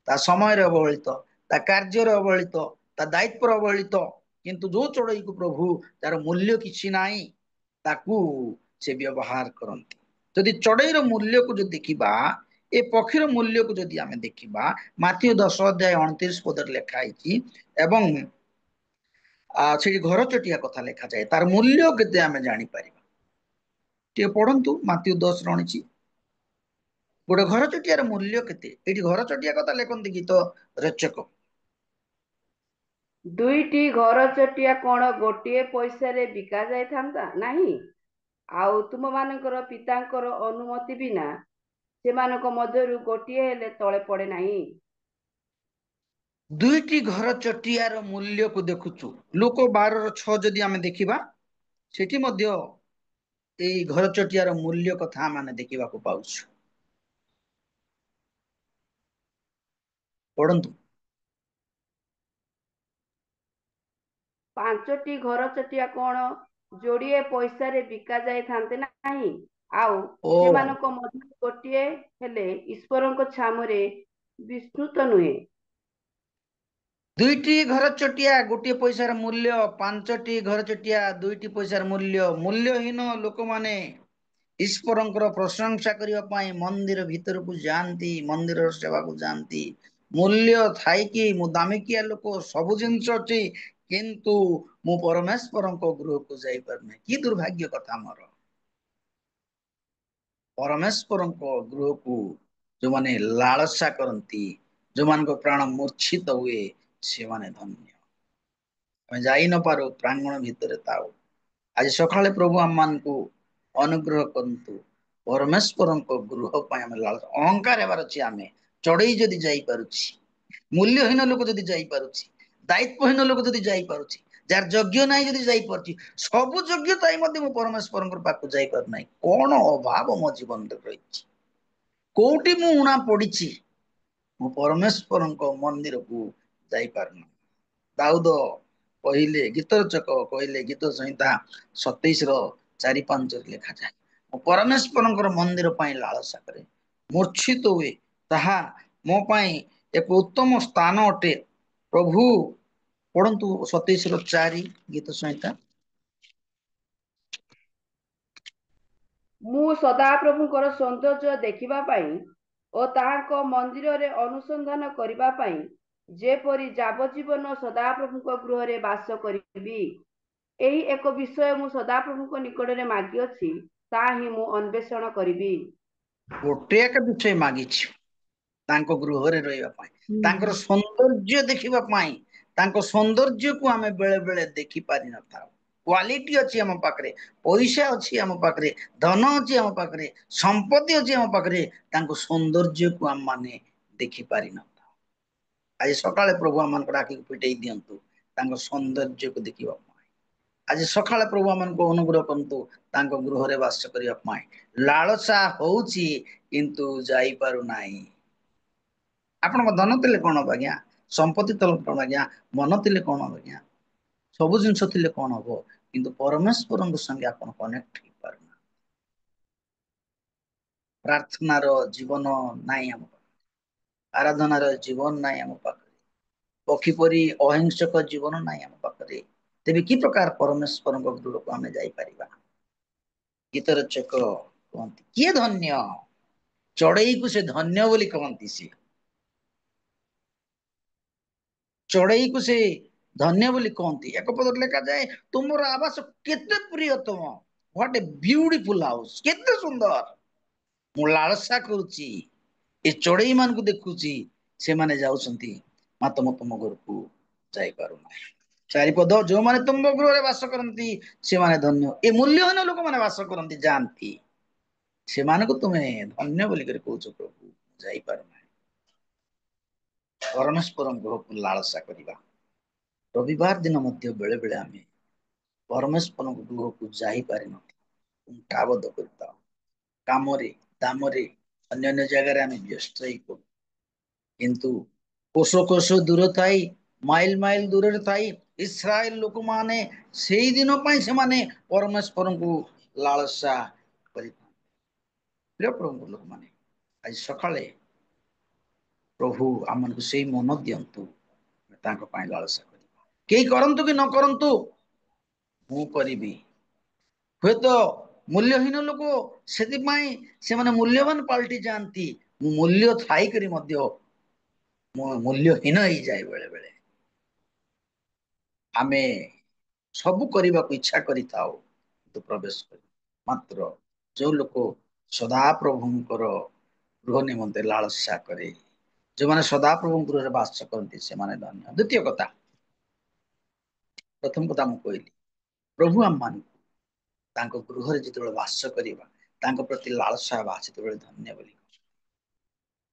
ତା ସମୟରେ ଅବହେଳିତ, ତା କାର୍ଯ୍ୟରେ ଅବହେଳିତ, ତା ଦାୟିତ୍ୱରେ ଅବହେଳିତ। କିନ୍ତୁ ଯୋଉ ଚଢେଇକୁ ପ୍ରଭୁ ତାର ମୂଲ୍ୟ କିଛି ନାହିଁ, ତାକୁ ସେ ବ୍ୟବହାର କରନ୍ତି। ଯଦି ଚଢେଇର ମୂଲ୍ୟକୁ ଯଦି ଦେଖିବା, ଏ ପକ୍ଷୀର ମୂଲ୍ୟକୁ ଯଦି ଆମେ ଦେଖିବା, ମାଥ୍ୟୁ 10:29 ଲେଖା ହେଇଛି, ଏବଂ ସେଠି ଘର ଚଟିଆ କଥା ଲେଖାଯାଏ। ତାର ମୂଲ୍ୟ କେତେ ଆମେ ଜାଣିପାରିବା। ଟିକେ ପଢନ୍ତୁ ମାଥ୍ୟୁ 10:29। ଗୋଟେ ଘର ଚଟିଆର ମୂଲ୍ୟ କେତେ? ଏଠି ଘର ଚଟିଆ କଥା ଲେଖନ୍ତି ଗୀତ ରଚକ। ଦୁଇଟି ଘର ଚଟିଆ କଣ ଗୋଟିଏ ପଇସାରେ ବିକା ଯାଇଥାନ୍ତା ନାହିଁ? ଆଉ ତୁମମାନଙ୍କର ପିତାଙ୍କର ଅନୁମତି ବିନା ସେମାନଙ୍କ ମଧ୍ୟରୁ ଗୋଟିଏ ହେଲେ ତଳେ ପଡେ ନାହିଁ। ଦୁଇଟି ଘର ଚଟିଆର ମୂଲ୍ୟକୁ ଦେଖୁଛୁ। ଲୋକ 12:6 ଯଦି ଆମେ ଦେଖିବା, ସେଠି ମଧ୍ୟ ଏଇ ଘର ଚଟିଆର ମୂଲ୍ୟ କଥା ଆମେ ଦେଖିବାକୁ ପାଉଛୁ। ପଢନ୍ତୁ। 5ଟି ଘର ଚଟିଆ କଣ ଯୋଡ଼ିଏ ପଇସାରେ ବିକା ଯାଇଥାନ୍ତେ ନାହିଁ? ଆଉ ଓ ସେମାନଙ୍କ ମଧ୍ୟରୁ ଗୋଟିଏ ହେଲେ ଈଶ୍ୱରଙ୍କ ଛାମୁରେ ବିସ୍ତୃତ ନୁହେଁ। ଦୁଇଟି ଘର ଚଟିଆ ଗୋଟିଏ ପଇସାର ମୂଲ୍ୟ, 5ଟି ଘର ଚଟିଆ 2ଟି ପଇସାର ମୂଲ୍ୟ। ମୂଲ୍ୟହୀନ ଲୋକମାନେ ଈଶ୍ୱରଙ୍କର ପ୍ରଶଂସା କରିବା ପାଇଁ ମନ୍ଦିର ଭିତରକୁ ଯାଆନ୍ତି, ମନ୍ଦିରର ସେବାକୁ ଯାଆନ୍ତି। ମୂଲ୍ୟ ଥାଇକି ମୁଁ ଦାମିକିଆ ଲୋକ, ସବୁ ଜିନିଷ ଅଛି, କିନ୍ତୁ ମୁଁ ପରମେଶ୍ୱରଙ୍କ ଗୃହକୁ ଯାଇପାରୁନାହିଁ। କି ଦୁର୍ଭାଗ୍ୟ କଥା ମୋର। ପରମେଶ୍ୱରଙ୍କ ଗୃହକୁ ଯୋଉମାନେ ଲାଳସା କରନ୍ତି, ଯୋଉମାନଙ୍କ ପ୍ରାଣ ମୂର୍ଚ୍ଛିତ ହୁଏ, ସେମାନେ ଧନ୍ୟ। ଆମେ ଯାଇ ନପାରୁ, ପ୍ରାଙ୍ଗଣ ଭିତରେ ଥାଉ। ଆଜି ସକାଳେ ପ୍ରଭୁ ଆମମାନଙ୍କୁ ଅନୁଗ୍ରହ କରନ୍ତୁ। ପରମେଶ୍ୱରଙ୍କ ଗୃହ ପାଇଁ ଆମେ ଲାଳସା, ଅହଙ୍କାର ହେବାର ଅଛି। ଆମେ ଚଢେଇ ଯଦି ଯାଇପାରୁଛି, ମୂଲ୍ୟହୀନ ଲୋକ ଯଦି ଯାଇପାରୁଛି, ଦାୟିତ୍ୱହୀନ ଲୋକ ଯଦି ଯାଇପାରୁଛି, ଯାହାର ଯୋଗ୍ୟ ନାହିଁ ଯଦି ଯାଇପାରୁଛି, ସବୁ ଯୋଗ୍ୟ ଥାଇ ମଧ୍ୟ ମୁଁ ପରମେଶ୍ୱରଙ୍କ ପାଖକୁ ଯାଇପାରୁନାହିଁ, କଣ ଅଭାବ ମୋ ଜୀବନରେ ରହିଛି? କୋଉଠି ମୁଁ ଉଣା ପଡିଛି? ମୁଁ ପରମେଶ୍ୱରଙ୍କ ମନ୍ଦିରକୁ ଯାଇପାରୁନାହିଁ। ଦାଉଦ କହିଲେ, ଗୀତ ରଚକ କହିଲେ, ଗୀତ ସଂହିତା 27:4-5 ଲେଖାଯାଏ, ମୁଁ ପରମେଶ୍ୱରଙ୍କର ମନ୍ଦିର ପାଇଁ ଲାଳସା କରେ, ମୂର୍ଚ୍ଛିତ ହୁଏ, ତାହା ମୋ ପାଇଁ ଏକ ଉତ୍ତମ ସ୍ଥାନ ଅଟେ। ପ୍ରଭୁ, ପଢନ୍ତୁ 27:4 ଗୀତ ସଂହିତା। ମୁଁ ସଦାପ୍ରଭୁଙ୍କର ସୌନ୍ଦର୍ଯ୍ୟ ଦେଖିବା ପାଇଁ ଓ ତାହାଙ୍କ ମନ୍ଦିରରେ ଅନୁସନ୍ଧାନ କରିବା ପାଇଁ ଯେପରି ଯାବଜୀବନ ସଦାପ୍ରଭୁଙ୍କ ଗୃହରେ ବାସ କରିବି। ଏହି ଏକ ବିଷୟ ମୁଁ ସଦାପ୍ରଭୁଙ୍କ ନିକଟରେ ମାଗିଅଛି, ତାହା ହିଁ ମୁଁ ଅନ୍ୱେଷଣ କରିବି। ଗୋଟେ ଏକ ବିଷୟ ମାଗିଛି, ତାଙ୍କ ଗୃହରେ ରହିବା ପାଇଁ, ତାଙ୍କର ସୌନ୍ଦର୍ଯ୍ୟ ଦେଖିବା ପାଇଁ। ତାଙ୍କ ସୌନ୍ଦର୍ଯ୍ୟକୁ ଆମେ ବେଳେ ବେଳେ ଦେଖି ପାରିନଥାଉ। କ୍ୱାଲିଟି ଅଛି ଆମ ପାଖରେ, ପଇସା ଅଛି ଆମ ପାଖରେ, ଧନ ଅଛି ଆମ ପାଖରେ, ସମ୍ପତ୍ତି ଅଛି ଆମ ପାଖରେ, ତାଙ୍କ ସୌନ୍ଦର୍ଯ୍ୟକୁ ଆମ ମାନେ ଦେଖି ପାରିନଥାଉ। ଆଜି ସକାଳେ ପ୍ରଭୁ ଆମମାନଙ୍କର ଆଖିକୁ ଫିଟେଇ ଦିଅନ୍ତୁ ତାଙ୍କ ସୌନ୍ଦର୍ଯ୍ୟକୁ ଦେଖିବା ପାଇଁ। ଆଜି ସକାଳେ ପ୍ରଭୁ ଆମମାନଙ୍କୁ ଅନୁଗ୍ରହ କରନ୍ତୁ ତାଙ୍କ ଗୃହରେ ବାସ କରିବା ପାଇଁ। ଲାଳସା ହଉଛି କିନ୍ତୁ ଯାଇପାରୁନାହିଁ। ଆପଣଙ୍କ ଧନ ଥିଲେ କଣ ହବ ଆଜ୍ଞା? ସମ୍ପତ୍ତି ଥିଲେ କଣ ଆଜ୍ଞା? ମନ ଥିଲେ କଣ ହବ ଆଜ୍ଞା? ସବୁ ଜିନିଷ ଥିଲେ କଣ ହବ? କିନ୍ତୁ ପରମେଶ୍ୱରଙ୍କ ସଙ୍ଗେ ଆପଣ କନେକ୍ଟ ହେଇପାରୁନା। ପ୍ରାର୍ଥନାର ଜୀବନ ନାହିଁ ଆମ ପାଖରେ, ଆରାଧନାର ଜୀବନ ନାହିଁ ଆମ ପାଖରେ, ପକ୍ଷୀ ପରି ଅହିଂସକ ଜୀବନ ନାହିଁ ଆମ ପାଖରେ, ତେବେ କି ପ୍ରକାର ପରମେଶ୍ୱରଙ୍କ ଗୃହକୁ ଆମେ ଯାଇପାରିବା? ଗୀତରଚକ କୁହନ୍ତି କିଏ ଧନ୍ୟ, ଚଢେଇକୁ ସେ ଧନ୍ୟ ବୋଲି କହନ୍ତି। ସେ ଚଢେଇକୁ ସେ ଧନ୍ୟ ବୋଲି କହନ୍ତି। ଏକ ପଦରେ ଲେଖାଯାଏ ତୁମର ଆବାସ କେତେ ପ୍ରିୟତମ, ହ୍ୱାଟ ଏ ବ୍ୟୁଟିଫୁଲ ହାଉସ, କେତେ ସୁନ୍ଦର। ମୁଁ ଲାଳସା କରୁଛି ଏ ଚଢେଇ ମାନଙ୍କୁ ଦେଖୁଛି, ସେମାନେ ଯାଉଛନ୍ତି ମାତ୍ର ମୁଁ ତୁମ ଘରକୁ ଯାଇପାରୁନାହିଁ। ଚାରିପଦ ଯୋଉମାନେ ତୁମ ଗୃହରେ ବାସ କରନ୍ତି ସେମାନେ ଧନ୍ୟ, ଏ ମୂଲ୍ୟହୀନ ଲୋକମାନେ ବାସ କରନ୍ତି ଯାଆନ୍ତି, ସେମାନଙ୍କୁ ତୁମେ ଧନ୍ୟ ବୋଲିକରି କହୁଛ ପ୍ରଭୁ, ଯାଇପାରୁନାହିଁ। ପରମେଶ୍ୱରଙ୍କ ଗୃହକୁ ଲାଳସା କରିବା। ରବିବାର ଦିନ ମଧ୍ୟ ବେଳେ ବେଳେ ଆମେ ପରମେଶ୍ୱରଙ୍କ ଗୃହକୁ ଯାଇପାରିନଥାଉ, କୁଣ୍ଠାବୋଧ କରିଥାଉ, କାମରେ ଦାମରେ ଅନ୍ୟାନ୍ୟ ଜାଗାରେ ଆମେ ବ୍ୟସ୍ତ ହେଇ ପଡୁ। କିନ୍ତୁ କୋଶ କୋଶ ଦୂର ଥାଇ, ମାଇଲ ମାଇଲ ଦୂରରେ ଥାଇ ଇସ୍ରାଏଲ ଲୋକମାନେ ସେଇ ଦିନ ପାଇଁ ସେମାନେ ପରମେଶ୍ୱରଙ୍କୁ ଲାଳସା କରିଥାନ୍ତି। ପ୍ରିୟ ପ୍ରଭୁଙ୍କ ଲୋକମାନେ, ଆଜି ସକାଳେ ପ୍ରଭୁ ଆମକୁ ସେଇ ମନ ଦିଅନ୍ତୁ, ତାଙ୍କ ପାଇଁ ଲାଳସା କରିବା। କେହି କରନ୍ତୁ କି ନ କରନ୍ତୁ ମୁଁ କରିବି। ହୁଏତ ମୂଲ୍ୟହୀନ ଲୋକ, ସେଥିପାଇଁ ସେମାନେ ମୂଲ୍ୟବାନ ପାଲଟି ଯାଆନ୍ତି। ମୁଁ ମୂଲ୍ୟ ଥାଇକରି ମଧ୍ୟ ମୁଁ ମୂଲ୍ୟହୀନ ହେଇଯାଏ। ବେଳେ ବେଳେ ଆମେ ସବୁ କରିବାକୁ ଇଚ୍ଛା କରିଥାଉ କିନ୍ତୁ ପ୍ରବେଶ କରି, ମାତ୍ର ଯୋଉ ଲୋକ ସଦାପ୍ରଭୁଙ୍କର ଗୃହ ନିମନ୍ତେ ଲାଳସା କରେ, ଯେଉଁମାନେ ସଦାପ୍ରଭୁଙ୍କ ଗୃହରେ ବାସ କରନ୍ତି, ସେମାନେ ଧନ୍ୟ। ଦ୍ୱିତୀୟ କଥା, ପ୍ରଥମ କଥା ମୁଁ କହିଲି ପ୍ରଭୁ ଆମମାନଙ୍କୁ ତାଙ୍କ ଗୃହରେ ଯେତେବେଳେ ବାସ କରିବା, ତାଙ୍କ ପ୍ରତି ଲାଳସା ହେବା, ସେତେବେଳେ ଧନ୍ୟ ବୋଲି।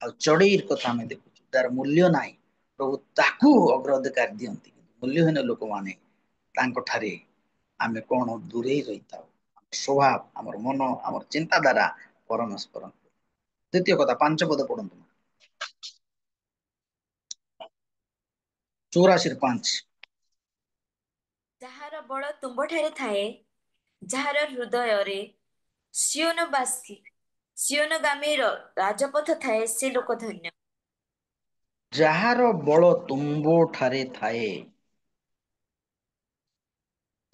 ଆଉ ଚଢେଇର କଥା ଆମେ ଦେଖୁଛୁ, ତାର ମୂଲ୍ୟ ନାହିଁ, ପ୍ରଭୁ ତାକୁ ଅଗ୍ରାଧିକାର ଦିଅନ୍ତି। ମୂଲ୍ୟହୀନ ଲୋକମାନେ ତାଙ୍କଠାରେ ଆମେ କଣ ଦୂରେଇ ରହିଥାଉ। ସ୍ୱଭାବ, ଆମର ମନ, ଆମର ଚିନ୍ତାଧାରା ପରମେଶ୍ୱର। ଦ୍ୱିତୀୟ କଥା, 5 ପଦ ପଢନ୍ତୁ। 84:5। ଯାହାର ବଳ ତୁମ୍ଭଠାରେ ଥାଏ, ଯାହାର ହୃଦୟରେ ସିଓନଗାମୀର ରାଜପଥ ଥାଏ, ସେ ଲୋକ ଧନ୍ୟ। ଯାହାର ବଳ ତୁମ୍ଭଠାରେ ଥାଏ,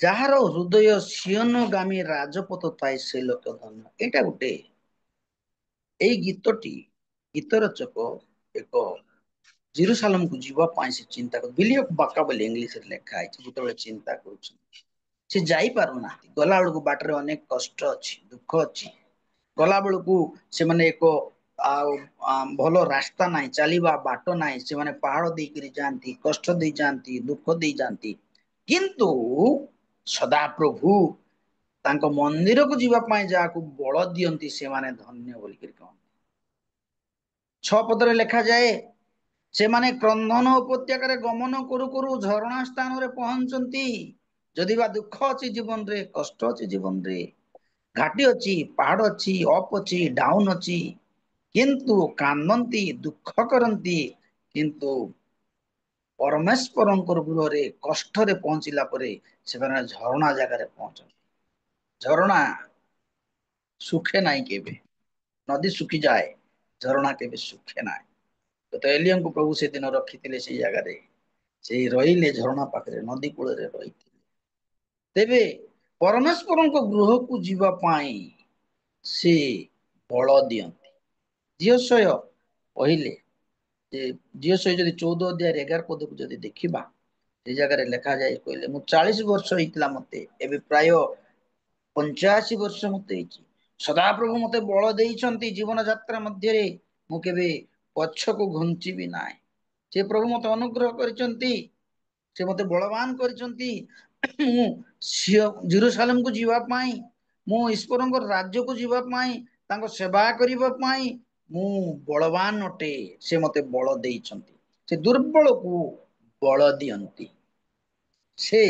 ଯାହାର ହୃଦୟ ସିଓନଗାମୀ ରାଜପଥ ଥାଏ, ସେ ଲୋକ ଧନ୍ୟ। ଏଇଟା ଗୋଟେ, ଏଇ ଗୀତଟି ଗୀତରଚକ ଏକ ଜେରୁସାଲେମକୁ ଯିବା ପାଇଁ ସେ ଚିନ୍ତା କରୁ, ବିଲିୟ ଅଫ୍ ବାକା ବୋଲି ଇଂଲିଶରେ ଲେଖା ହେଇଛି। ଯେତେବେଳେ ଚିନ୍ତା କରୁଛନ୍ତି, ସେ ଯାଇପାରୁନାହାନ୍ତି। ଗଲା ବେଳକୁ ବାଟରେ ଅନେକ କଷ୍ଟ ଅଛି, ଦୁଃଖ ଅଛି। ଗଲା ବେଳକୁ ସେମାନେ ଏକ ଭଲ ରାସ୍ତା ନାହିଁ, ଚାଲିବା ବାଟ ନାହିଁ। ସେମାନେ ପାହାଡ ଦେଇକରି ଯାଆନ୍ତି, କଷ୍ଟ ଦେଇ ଯାଆନ୍ତି, ଦୁଃଖ ଦେଇ ଯାଆନ୍ତି। କିନ୍ତୁ ସଦାପ୍ରଭୁ ତାଙ୍କ ମନ୍ଦିରକୁ ଯିବା ପାଇଁ ଯାହାକୁ ବଳ ଦିଅନ୍ତି, ସେମାନେ ଧନ୍ୟ ବୋଲିକରି କହନ୍ତି। 6 ପଦରେ ଲେଖାଯାଏ ସେମାନେ କ୍ରନ୍ଧନ ଉପତ୍ୟକାରେ ଗମନ କରୁ କରୁ ଝରଣା ସ୍ଥାନରେ ପହଞ୍ଚନ୍ତି। ଯଦି ବା ଦୁଃଖ ଅଛି ଜୀବନରେ, କଷ୍ଟ ଅଛି ଜୀବନରେ, ଘାଟି ଅଛି, ପାହାଡ ଅଛି, ଅପ୍ ଅଛି, ଡାଉନ୍ ଅଛି, କିନ୍ତୁ କାନ୍ଦନ୍ତି, ଦୁଃଖ କରନ୍ତି, କିନ୍ତୁ ପରମେଶ୍ୱରଙ୍କର ଗୃହରେ କଷ୍ଟରେ ପହଞ୍ଚିଲା ପରେ ସେମାନେ ଝରଣା ଜାଗାରେ ପହଞ୍ଚନ୍ତି। ଝରଣା ସୁଖେ ନାହିଁ କେବେ, ନଦୀ ଶୁଖିଯାଏ, ଝରଣା କେବେ ସୁଖେ ନାହିଁ। ତ ଏଲିୟଙ୍କୁ ପ୍ରଭୁ ସେଦିନ ରଖିଥିଲେ ସେଇ ଜାଗାରେ, ସେଇ ରହିଲେ ଝରଣା ପାଖରେ, ନଦୀ କୂଳରେ ରହିଥିଲେ। ତେବେ ପରମେଶ୍ୱରଙ୍କ ଗୃହକୁ ଯିବା ପାଇଁ ସେ ବଳ ଦିଅନ୍ତି। ଝିଅଶୟ କହିଲେ ଯେ, ଝିଅଶୟ ଯଦି 14 ଅଧ୍ୟାୟରେ 11 ପଦକୁ ଯଦି ଦେଖିବା, ସେ ଜାଗାରେ ଲେଖାଯାଏ, କହିଲେ ମୁଁ 40 ବର୍ଷ ହେଇଥିଲା ମତେ, ଏବେ ପ୍ରାୟ 85 ବର୍ଷ ମତେ ହେଇଛି। ସଦାପ୍ରଭୁ ମତେ ବଳ ଦେଇଛନ୍ତି ଜୀବନ ଯାତ୍ରା ମଧ୍ୟରେ, ମୁଁ କେବେ ପଛକୁ ଘୁଞ୍ଚିବି ନାହିଁ। ସେ ପ୍ରଭୁ ମତେ ଅନୁଗ୍ରହ କରିଛନ୍ତି, ସେ ମତେ ବଳବାନ କରିଛନ୍ତି। ମୁଁ ଜେରୁସାଲେମକୁ ଯିବା ପାଇଁ, ମୁଁ ଈଶ୍ୱରଙ୍କ ରାଜ୍ୟକୁ ଯିବା ପାଇଁ, ତାଙ୍କ ସେବା କରିବା ପାଇଁ ମୁଁ ବଳବାନ ଅଟେ। ସେ ମତେ ବଳ ଦେଇଛନ୍ତି। ସେ ଦୁର୍ବଳକୁ ବଳ ଦିଅନ୍ତି, ସେ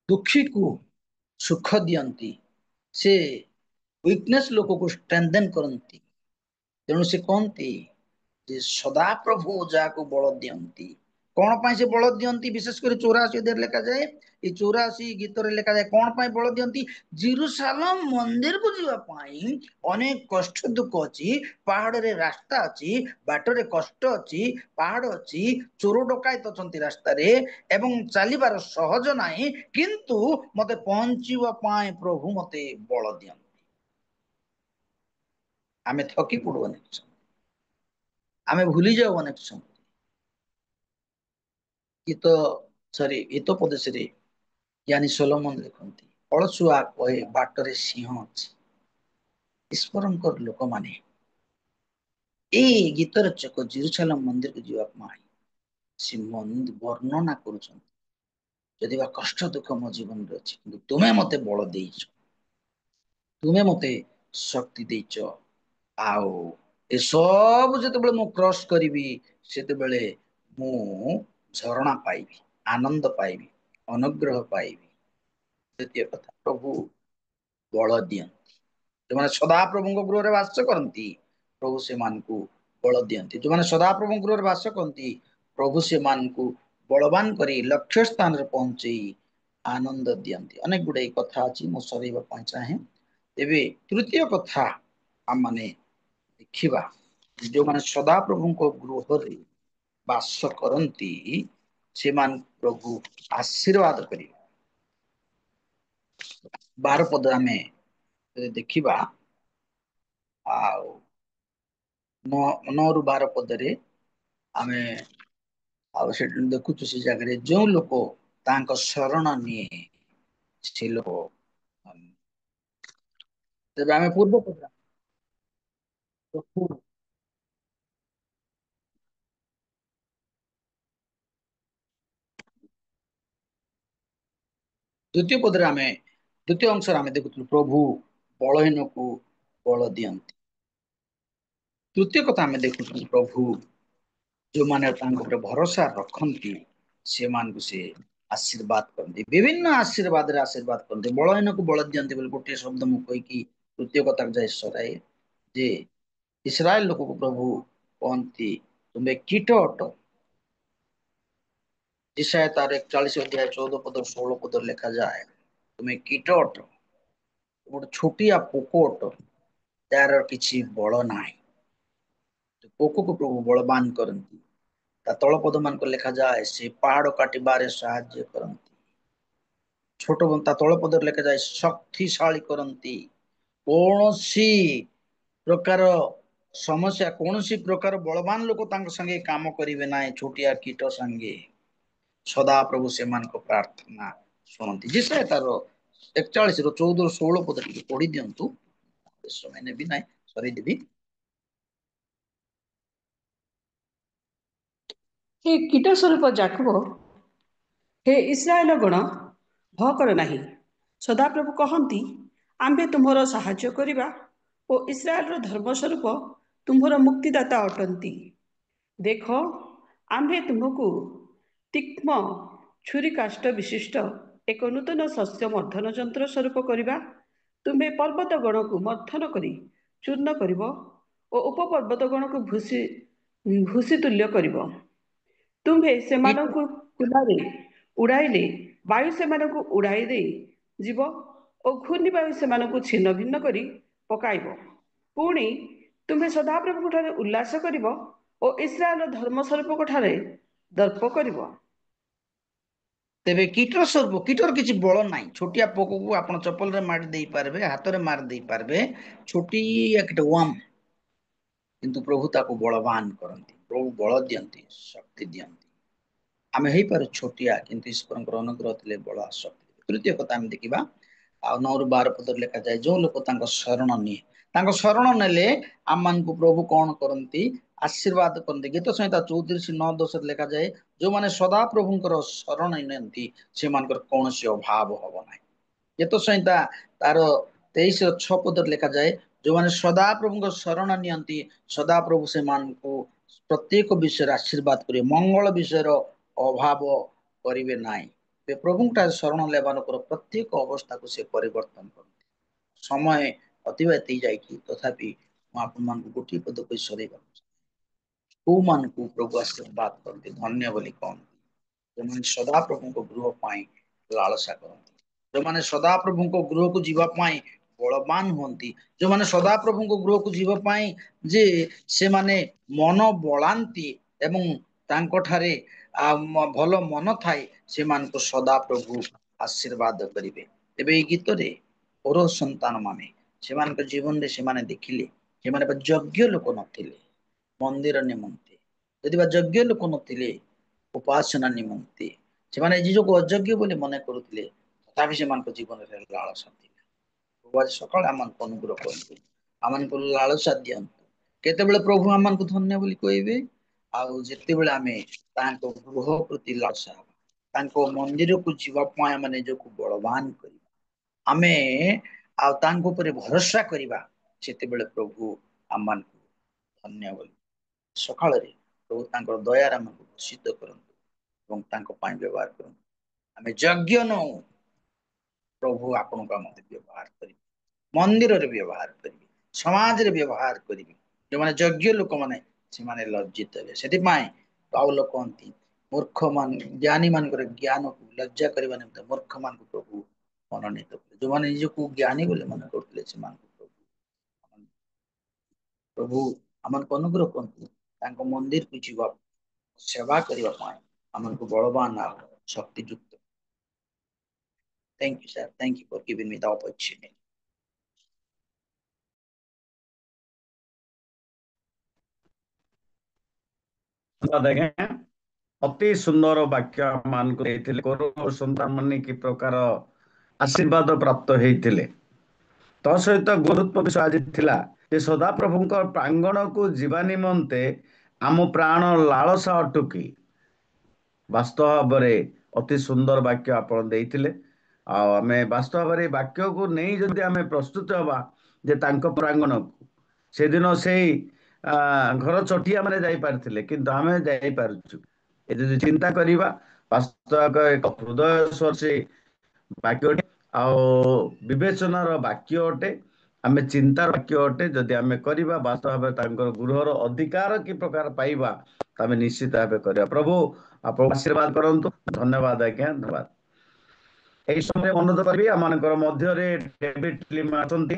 ଦୁଃଖୀକୁ ସୁଖ ଦିଅନ୍ତି, ସେ ୱିକନେସ୍ ଲୋକକୁ ଷ୍ଟ୍ରେନ୍ଥେନ୍ କରନ୍ତି। ତେଣୁ ସେ କହନ୍ତି ଯେ ସଦାପ୍ରଭୁ ଯାହାକୁ ବଳ ଦିଅନ୍ତି। କଣ ପାଇଁ ସେ ବଳ ଦିଅନ୍ତି? ବିଶେଷ କରି 84 ଅଧ୍ୟାୟରେ ଲେଖାଯାଏ, ଏ 84 ଗୀତରେ ଲେଖାଯାଏ କଣ ପାଇଁ ବଳ ଦିଅନ୍ତି? ଜେରୁସାଲେମ ମନ୍ଦିରକୁ ଯିବା ପାଇଁ ଅନେକ କଷ୍ଟ ଦୁଃଖ ଅଛି, ପାହାଡରେ ରାସ୍ତା ଅଛି, ବାଟରେ କଷ୍ଟ ଅଛି, ପାହାଡ ଅଛି, ଚୋର ଡକାୟତ ଅଛନ୍ତି ରାସ୍ତାରେ ଏବଂ ଚାଲିବାର ସହଜ ନାହିଁ, କିନ୍ତୁ ମତେ ପହଞ୍ଚିବା ପାଇଁ ପ୍ରଭୁ ମତେ ବଳ ଦିଅନ୍ତି। ଆମେ ଥକି ପଡୁ ଅନେକ ସମୟ, ଆମେ ଭୁଲି ଯାଉ ଅନେକ ସମୟ। ହିତୋପଦେଶରେ ଜ୍ଞାନୀ ସୋଲୋମନ ଲେଖନ୍ତି, ଅଳସୁଆ କହେ ବାଟରେ ସିଂହ ଅଛି। ଈଶ୍ୱରଙ୍କର ଲୋକମାନେ ଏଇ ଗୀତ ରଚକ ଜେରୁସାଲେମ ମନ୍ଦିରକୁ ଯିବା ପାଇଁ ସେ ବର୍ଣ୍ଣନା କରୁଛନ୍ତି, ଯଦି ବା କଷ୍ଟ ଦୁଃଖ ମୋ ଜୀବନରେ ଅଛି, କିନ୍ତୁ ତୁମେ ମତେ ବଳ ଦେଇଛ, ତୁମେ ମତେ ଶକ୍ତି ଦେଇଛ, ଆଉ ଏସବୁ ଯେତେବେଳେ ମୁଁ କ୍ରସ୍ କରିବି ସେତେବେଳେ ମୁଁ ଝରଣା ପାଇବି, ଆନନ୍ଦ ପାଇବି, ଅନୁଗ୍ରହ ପାଇବି। ଦ୍ୱିତୀୟ କଥା, ପ୍ରଭୁ ବଳ ଦିଅନ୍ତି। ଯେଉଁମାନେ ସଦାପ୍ରଭୁଙ୍କ ଗୃହରେ ବାସ କରନ୍ତି ପ୍ରଭୁ ସେମାନଙ୍କୁ ବଳ ଦିଅନ୍ତି। ଯେଉଁମାନେ ସଦାପ୍ରଭୁଙ୍କ ଗୃହରେ ବାସ କରନ୍ତି ପ୍ରଭୁ ସେମାନଙ୍କୁ ବଳବାନ କରି ଲକ୍ଷ୍ୟ ସ୍ଥାନରେ ପହଞ୍ଚେଇ ଆନନ୍ଦ ଦିଅନ୍ତି। ଅନେକ ଗୁଡାଏ କଥା ଅଛି, ମୁଁ ସରେଇବା ପାଇଁ ଚାହେଁ। ତେବେ ତୃତୀୟ କଥା ଆମମାନେ ଦେଖିବା, ଯେଉଁମାନେ ସଦାପ୍ରଭୁଙ୍କ ଗୃହରେ ବାସ କରନ୍ତି ସେମାନଙ୍କୁ ପ୍ରଭୁ ଆଶୀର୍ବାଦ କରିବେ। 12 ପଦ ଆମେ ଦେଖିବା, ଆଉ 9 ରୁ 12 ପଦରେ ଆମେ ଆଉ ସେଠି ଦେଖୁଛୁ, ସେ ଜାଗାରେ ଯେଉଁ ଲୋକ ତାଙ୍କ ଶରଣ ନିଏ ସେ ଲୋକ, ତେବେ ଆମେ ପୂର୍ବ ପଦ ଦ୍ୱିତୀୟ ପଦରେ ଆମେ ଦ୍ୱିତୀୟ ଅଂଶରେ ଆମେ ଦେଖୁଥିଲୁ ପ୍ରଭୁ ବଳହୀନକୁ ବଳ ଦିଅନ୍ତି। ତୃତୀୟ କଥା ଆମେ ଦେଖୁଛୁ, ପ୍ରଭୁ ଯେଉଁମାନେ ତାଙ୍କ ଉପରେ ଭରସା ରଖନ୍ତି ସେମାନଙ୍କୁ ସେ ଆଶୀର୍ବାଦ କରନ୍ତି, ବିଭିନ୍ନ ଆଶୀର୍ବାଦରେ ଆଶୀର୍ବାଦ କରନ୍ତି। ବଳହୀନକୁ ବଳ ଦିଅନ୍ତି ବୋଲି ଗୋଟିଏ ଶବ୍ଦ ମୁଁ କହିକି ତୃତୀୟ କଥାକୁ ଯାଇ ସରାଏ, ଯେ ଇସ୍ରାଏଲ ଲୋକକୁ ପ୍ରଭୁ କହନ୍ତି ତୁମେ କୀଟ ଅଟ। ଇଶାୟା ତାର 41 ଅଧ୍ୟାୟ 14 ପଦ 16 ପଦରେ ଲେଖାଯାଏ, ତୁମେ କୀଟ ଅଟ, ଗୋଟେ ଛୋଟିଆ ପୋକ ଅଟ, ତାର କିଛି ବଳ ନାହିଁ। ପୋକକୁ ପ୍ରଭୁ ବଳବାନ କରନ୍ତି। ତା ତଳପଦ ମାନଙ୍କ ଲେଖାଯାଏ ସେ ପାହାଡ କାଟିବାରେ ସାହାଯ୍ୟ କରନ୍ତି। ଛୋଟ ତା ତଳପଦରେ ଲେଖାଯାଏ ଶକ୍ତିଶାଳୀ କରନ୍ତି। କୌଣସି ପ୍ରକାର ସମସ୍ୟା, କୌଣସି ପ୍ରକାର ବଳବାନ ଲୋକ ତାଙ୍କ ସାଙ୍ଗେ କାମ କରିବେ ନାହିଁ, ଛୋଟିଆ କୀଟ ସାଙ୍ଗେ ସଦା ପ୍ରଭୁ ସେମାନଙ୍କ ପ୍ରାର୍ଥନା ଶୁଣନ୍ତି। ଯେସାୟା ତାର 41 ର 14 ରୁ 16 ପଦ ଟିକେ ପଢି ଦିଅନ୍ତୁ, ସମୟ ନେବି ନାହିଁ, ସରେଇଦେବି। ହେ କୀଟ ସ୍ୱରୂପ ଯାକୋବ, ହେ ଇସ୍ରାଏଲ ଗଣ, ଭୟ କର ନାହିଁ। ସଦାପ୍ରଭୁ କହନ୍ତି, ଆମ୍ଭେ ତୁମର ସାହାଯ୍ୟ କରିବା ଓ ଇସ୍ରାଏଲର ଧର୍ମ ସ୍ୱରୂପ ତୁମ୍ଭର ମୁକ୍ତିଦାତା ଅଟନ୍ତି। ଦେଖ, ଆମ୍ଭେ ତୁମକୁ ତୀକ୍ଷ୍ଣ ଛୁରୀ କାଷ୍ଠ ବିଶିଷ୍ଟ ଏକ ନୂତନ ଶସ୍ୟ ମର୍ଦ୍ଦନ ଯନ୍ତ୍ର ସ୍ୱରୂପ କରିବା। ତୁମ୍ଭେ ପର୍ବତ ଗଣକୁ ମର୍ଦ୍ଦନ କରି ଚୂର୍ଣ୍ଣ କରିବ ଓ ଉପପର୍ବତ ଗଣକୁ ଭୂସି ତୁଲ୍ୟ କରିବ। ତୁମ୍ଭେ ସେମାନଙ୍କୁ କୁଲାରେ ଉଡ଼ାଇଲେ ବାୟୁ ସେମାନଙ୍କୁ ଉଡ଼ାଇ ଦେଇ ଯିବ ଓ ଘୂର୍ଣ୍ଣିବାୟୁ ସେମାନଙ୍କୁ ଛିନ୍ନ ଭିନ୍ନ କରି ପକାଇବ। ପୁଣି ତୁମ୍ଭେ ସଦାପ୍ରଭୁଙ୍କ ଠାରେ ଉଲ୍ଲାସ କରିବ ଓ ଇସ୍ରାଏଲ ଧର୍ମ ସ୍ୱରୂପଙ୍କ ଠାରେ ଦର୍ପ କରିବ। ତେବେ କୀଟ ସ୍ୱରୂପ, କୀଟର କିଛି ବଳ ନାହିଁ। ଛୋଟିଆ ପୋକକୁ ଆପଣ ଚପଲରେ ମାରି ଦେଇପାରିବେ, ହାତରେ ମାରି ଦେଇପାରିବେ, ଛୋଟିଆ କୀଟ ୱାମ, କିନ୍ତୁ ପ୍ରଭୁ ତାକୁ ବଳବାନ କରନ୍ତି, ପ୍ରଭୁ ବଳ ଦିଅନ୍ତି, ଶକ୍ତି ଦିଅନ୍ତି। ଆମେ ହେଇପାରୁ ଛୋଟିଆ, କିନ୍ତୁ ଈଶ୍ୱରଙ୍କର ଅନୁଗ୍ରହ ଥିଲେ ବଳ ଶକ୍ତି। ତୃତୀୟ କଥା ଆମେ ଦେଖିବା, ଆଉ 9 ରୁ 12 ପଦରେ ଲେଖାଯାଏ ଯେଉଁ ଲୋକ ତାଙ୍କ ଶରଣ ନିଏ, ତାଙ୍କ ଶରଣ ନେଲେ ଆମମାନଙ୍କୁ ପ୍ରଭୁ କଣ କରନ୍ତି? ଆଶୀର୍ବାଦ କରନ୍ତି। ଗୀତ ସଂହିତା 34:9-10 ଲେଖାଯାଏ, ଯେଉଁମାନେ ସଦା ପ୍ରଭୁଙ୍କର ଶରଣ ନିଅନ୍ତି ସେମାନଙ୍କର କୌଣସି ଅଭାବ ହବ ନାହିଁ। ଗୀତ ସଂହିତା ତାର 23:6 ପଦରେ ଲେଖାଯାଏ, ଯେଉଁମାନେ ସଦା ପ୍ରଭୁଙ୍କ ଶରଣ ନିଅନ୍ତି ସଦାପ୍ରଭୁ ସେମାନଙ୍କୁ ପ୍ରତ୍ୟେକ ବିଷୟରେ ଆଶୀର୍ବାଦ କରିବେ, ମଙ୍ଗଳ ବିଷୟର ଅଭାବ କରିବେ ନାହିଁ। ପ୍ରଭୁଙ୍କଠାରେ ଶରଣ ନେବାଙ୍କର ପ୍ରତ୍ୟେକ ଅବସ୍ଥାକୁ ସେ ପରିବର୍ତ୍ତନ କରନ୍ତି। ସମୟ ଅତିବାହିତ ହେଇଯାଇଛି, ତଥାପି ମୁଁ ଆପଣମାନଙ୍କୁ ଗୋଟିଏ ପଦ କହି ସରେଇବାକୁ ଚାହେଁ। କୋଉମାନଙ୍କୁ ପ୍ରଭୁ ଆଶୀର୍ବାଦ କରନ୍ତି? ଧନ୍ୟ ବୋଲି କହନ୍ତି, ଯେଉଁମାନେ ସଦାପ୍ରଭୁଙ୍କ ଗୃହ ପାଇଁ ଲାଳସା କରନ୍ତି, ଯୋଉମାନେ ସଦାପ୍ରଭୁଙ୍କ ଗୃହକୁ ଯିବା ପାଇଁ ବଳବାନ ହୁଅନ୍ତି, ଯୋଉମାନେ ସଦାପ୍ରଭୁଙ୍କ ଗୃହକୁ ଯିବା ପାଇଁ ଯେ ସେମାନେ ମନ ବଳାନ୍ତି ଏବଂ ତାଙ୍କଠାରେ ଭଲ ମନ ଥାଏ, ସେମାନଙ୍କୁ ସଦାପ୍ରଭୁ ଆଶୀର୍ବାଦ କରିବେ। ତେବେ ଏଇ ଗୀତରେ ପୌର ସନ୍ତାନ ମାନେ ସେମାନଙ୍କ ଜୀବନରେ ସେମାନେ ଦେଖିଲେ ସେମାନେ ଯୋଗ୍ୟ ଲୋକ ନଥିଲେ ମନ୍ଦିର ନିମନ୍ତେ, ଯଦି ବା ଯୋଗ୍ୟ ଲୋକ ନଥିଲେ ଉପାସନା ନିମନ୍ତେ, ସେମାନେ ନିଜକୁ ଅଯୋଗ୍ୟ ବୋଲି ମନେ କରୁଥିଲେ, ତଥାପି ସେମାନଙ୍କ ଜୀବନରେ ଲାଳସା ଥିଲା। ପ୍ରଭୁ ଆଜି ସକାଳେ ଆମମାନଙ୍କୁ ଅନୁଗ୍ରହ କରନ୍ତୁ, ଆମମାନଙ୍କୁ ଲାଳସା ଦିଅନ୍ତୁ। କେତେବେଳେ ପ୍ରଭୁ ଆମମାନଙ୍କୁ ଧନ୍ୟ ବୋଲି କହିବେ? ଆଉ ଯେତେବେଳେ ଆମେ ତାଙ୍କ ଗୃହ ପ୍ରତି ଲାଳସା ହେବା, ତାଙ୍କ ମନ୍ଦିରକୁ ଯିବା ପାଇଁ ଆମେ ନିଜକୁ ବଳବାନ କରିବା, ଆମେ ଆଉ ତାଙ୍କ ଉପରେ ଭରସା କରିବା, ସେତେବେଳେ ପ୍ରଭୁ ଆମମାନଙ୍କୁ ଧନ୍ୟ ବୋଲି ସକାଳରେ ପ୍ରଭୁ ତାଙ୍କର ଦୟାରେ ଆମକୁ ଭୂଷିତ କରନ୍ତୁ ଏବଂ ତାଙ୍କ ପାଇଁ ବ୍ୟବହାର କରନ୍ତୁ। ଆମେ ଯଜ୍ଞ ନଉ, ପ୍ରଭୁ ଆପଣଙ୍କୁ ଆମ ବ୍ୟବହାର କରିବେ, ମନ୍ଦିରରେ ବ୍ୟବହାର କରିବେ, ସମାଜରେ ବ୍ୟବହାର କରିବେ। ଯୋଉମାନେ ଯୋଗ୍ୟ ଲୋକମାନେ ସେମାନେ ଲଜ୍ଜିତ ହେବେ। ସେଥିପାଇଁ ପାଉଲ କହନ୍ତି ମୂର୍ଖ ଜ୍ଞାନୀ ମାନଙ୍କର ଜ୍ଞାନକୁ ଲଜ୍ଜା କରିବା ନିମିତ୍ତ ମୂର୍ଖ ମାନଙ୍କୁ ପ୍ରଭୁ ମନୋନୀତ କଲେ। ଯୋଉମାନେ ନିଜକୁ ଜ୍ଞାନୀ ବୋଲି ମନେ କରୁଥିଲେ ସେମାନଙ୍କୁ ପ୍ରଭୁ ଆମମାନଙ୍କୁ ଅନୁଗ୍ରହ କରନ୍ତୁ, ତାଙ୍କ ମନ୍ଦିରକୁ ଯିବା ସେବା କରିବା ପାଇଁ ଆମକୁ ବଳବାନ ଆଉ ଶକ୍ତିଯୁକ୍ତ। Thank you, sir. Thank you for giving me the opportunity. ଆଜ୍ଞା, ଅତି ସୁନ୍ଦର ବାକ୍ୟ ମାନଙ୍କୁ ଦେଇଥିଲେ। କୌରବ ସନ୍ତାନ ମାନେ କି ପ୍ରକାର ଆଶୀର୍ବାଦ ପ୍ରାପ୍ତ ହେଇଥିଲେ। ତା ସହିତ ଗୁରୁତ୍ୱ ବିଷୟ ଆଜି ଥିଲା ଯେ ସଦାପ୍ରଭୁଙ୍କ ପ୍ରାଙ୍ଗଣକୁ ଯିବା ନିମନ୍ତେ ଆମ ପ୍ରାଣ ଲାଳସା ଅଟୁକି। ବାସ୍ତବ ଭାବରେ ଅତି ସୁନ୍ଦର ବାକ୍ୟ ଆପଣ ଦେଇଥିଲେ। ଆଉ ଆମେ ବାସ୍ତବ ଭାବରେ ବାକ୍ୟକୁ ନେଇ ଯଦି ଆମେ ପ୍ରସ୍ତୁତ ହେବା ଯେ ତାଙ୍କ ପ୍ରାଙ୍ଗଣକୁ, ସେଦିନ ସେଇ ଘର ଚଟିଆ ମାନେ ଯାଇପାରିଥିଲେ, କିନ୍ତୁ ଆମେ ଯାଇପାରୁଛୁ। ଏ ଯଦି ଚିନ୍ତା କରିବା ବାସ୍ତବ ଏକ ହୃଦୟ ସ୍ପର୍ଶୀ ବାକ୍ୟ ଅଟେ, ଆଉ ବିବେଚନାର ବାକ୍ୟ ଅଟେ, ଆମେ ଚିନ୍ତାର ବାକ୍ୟ ଅଟେ। ଯଦି ଆମେ କରିବା ବାସ୍ତବ ଭାବରେ ତାଙ୍କର ଗୃହର ଅଧିକାର କି ପ୍ରକାର ପାଇବା, ଆମେ ନିଶ୍ଚିତ ଭାବେ କରିବା। ପ୍ରଭୁ ଆପଣ ଆଶୀର୍ବାଦ କରନ୍ତୁ। ଧନ୍ୟବାଦ ଆଜ୍ଞା, ଧନ୍ୟବାଦ। ଏହି ସମୟରେ ଅନୁରୋଧ କରିବି ଆମମାନଙ୍କର ମଧ୍ୟରେ ଡେଭିଡ ଲିମ୍ ଅଛନ୍ତି।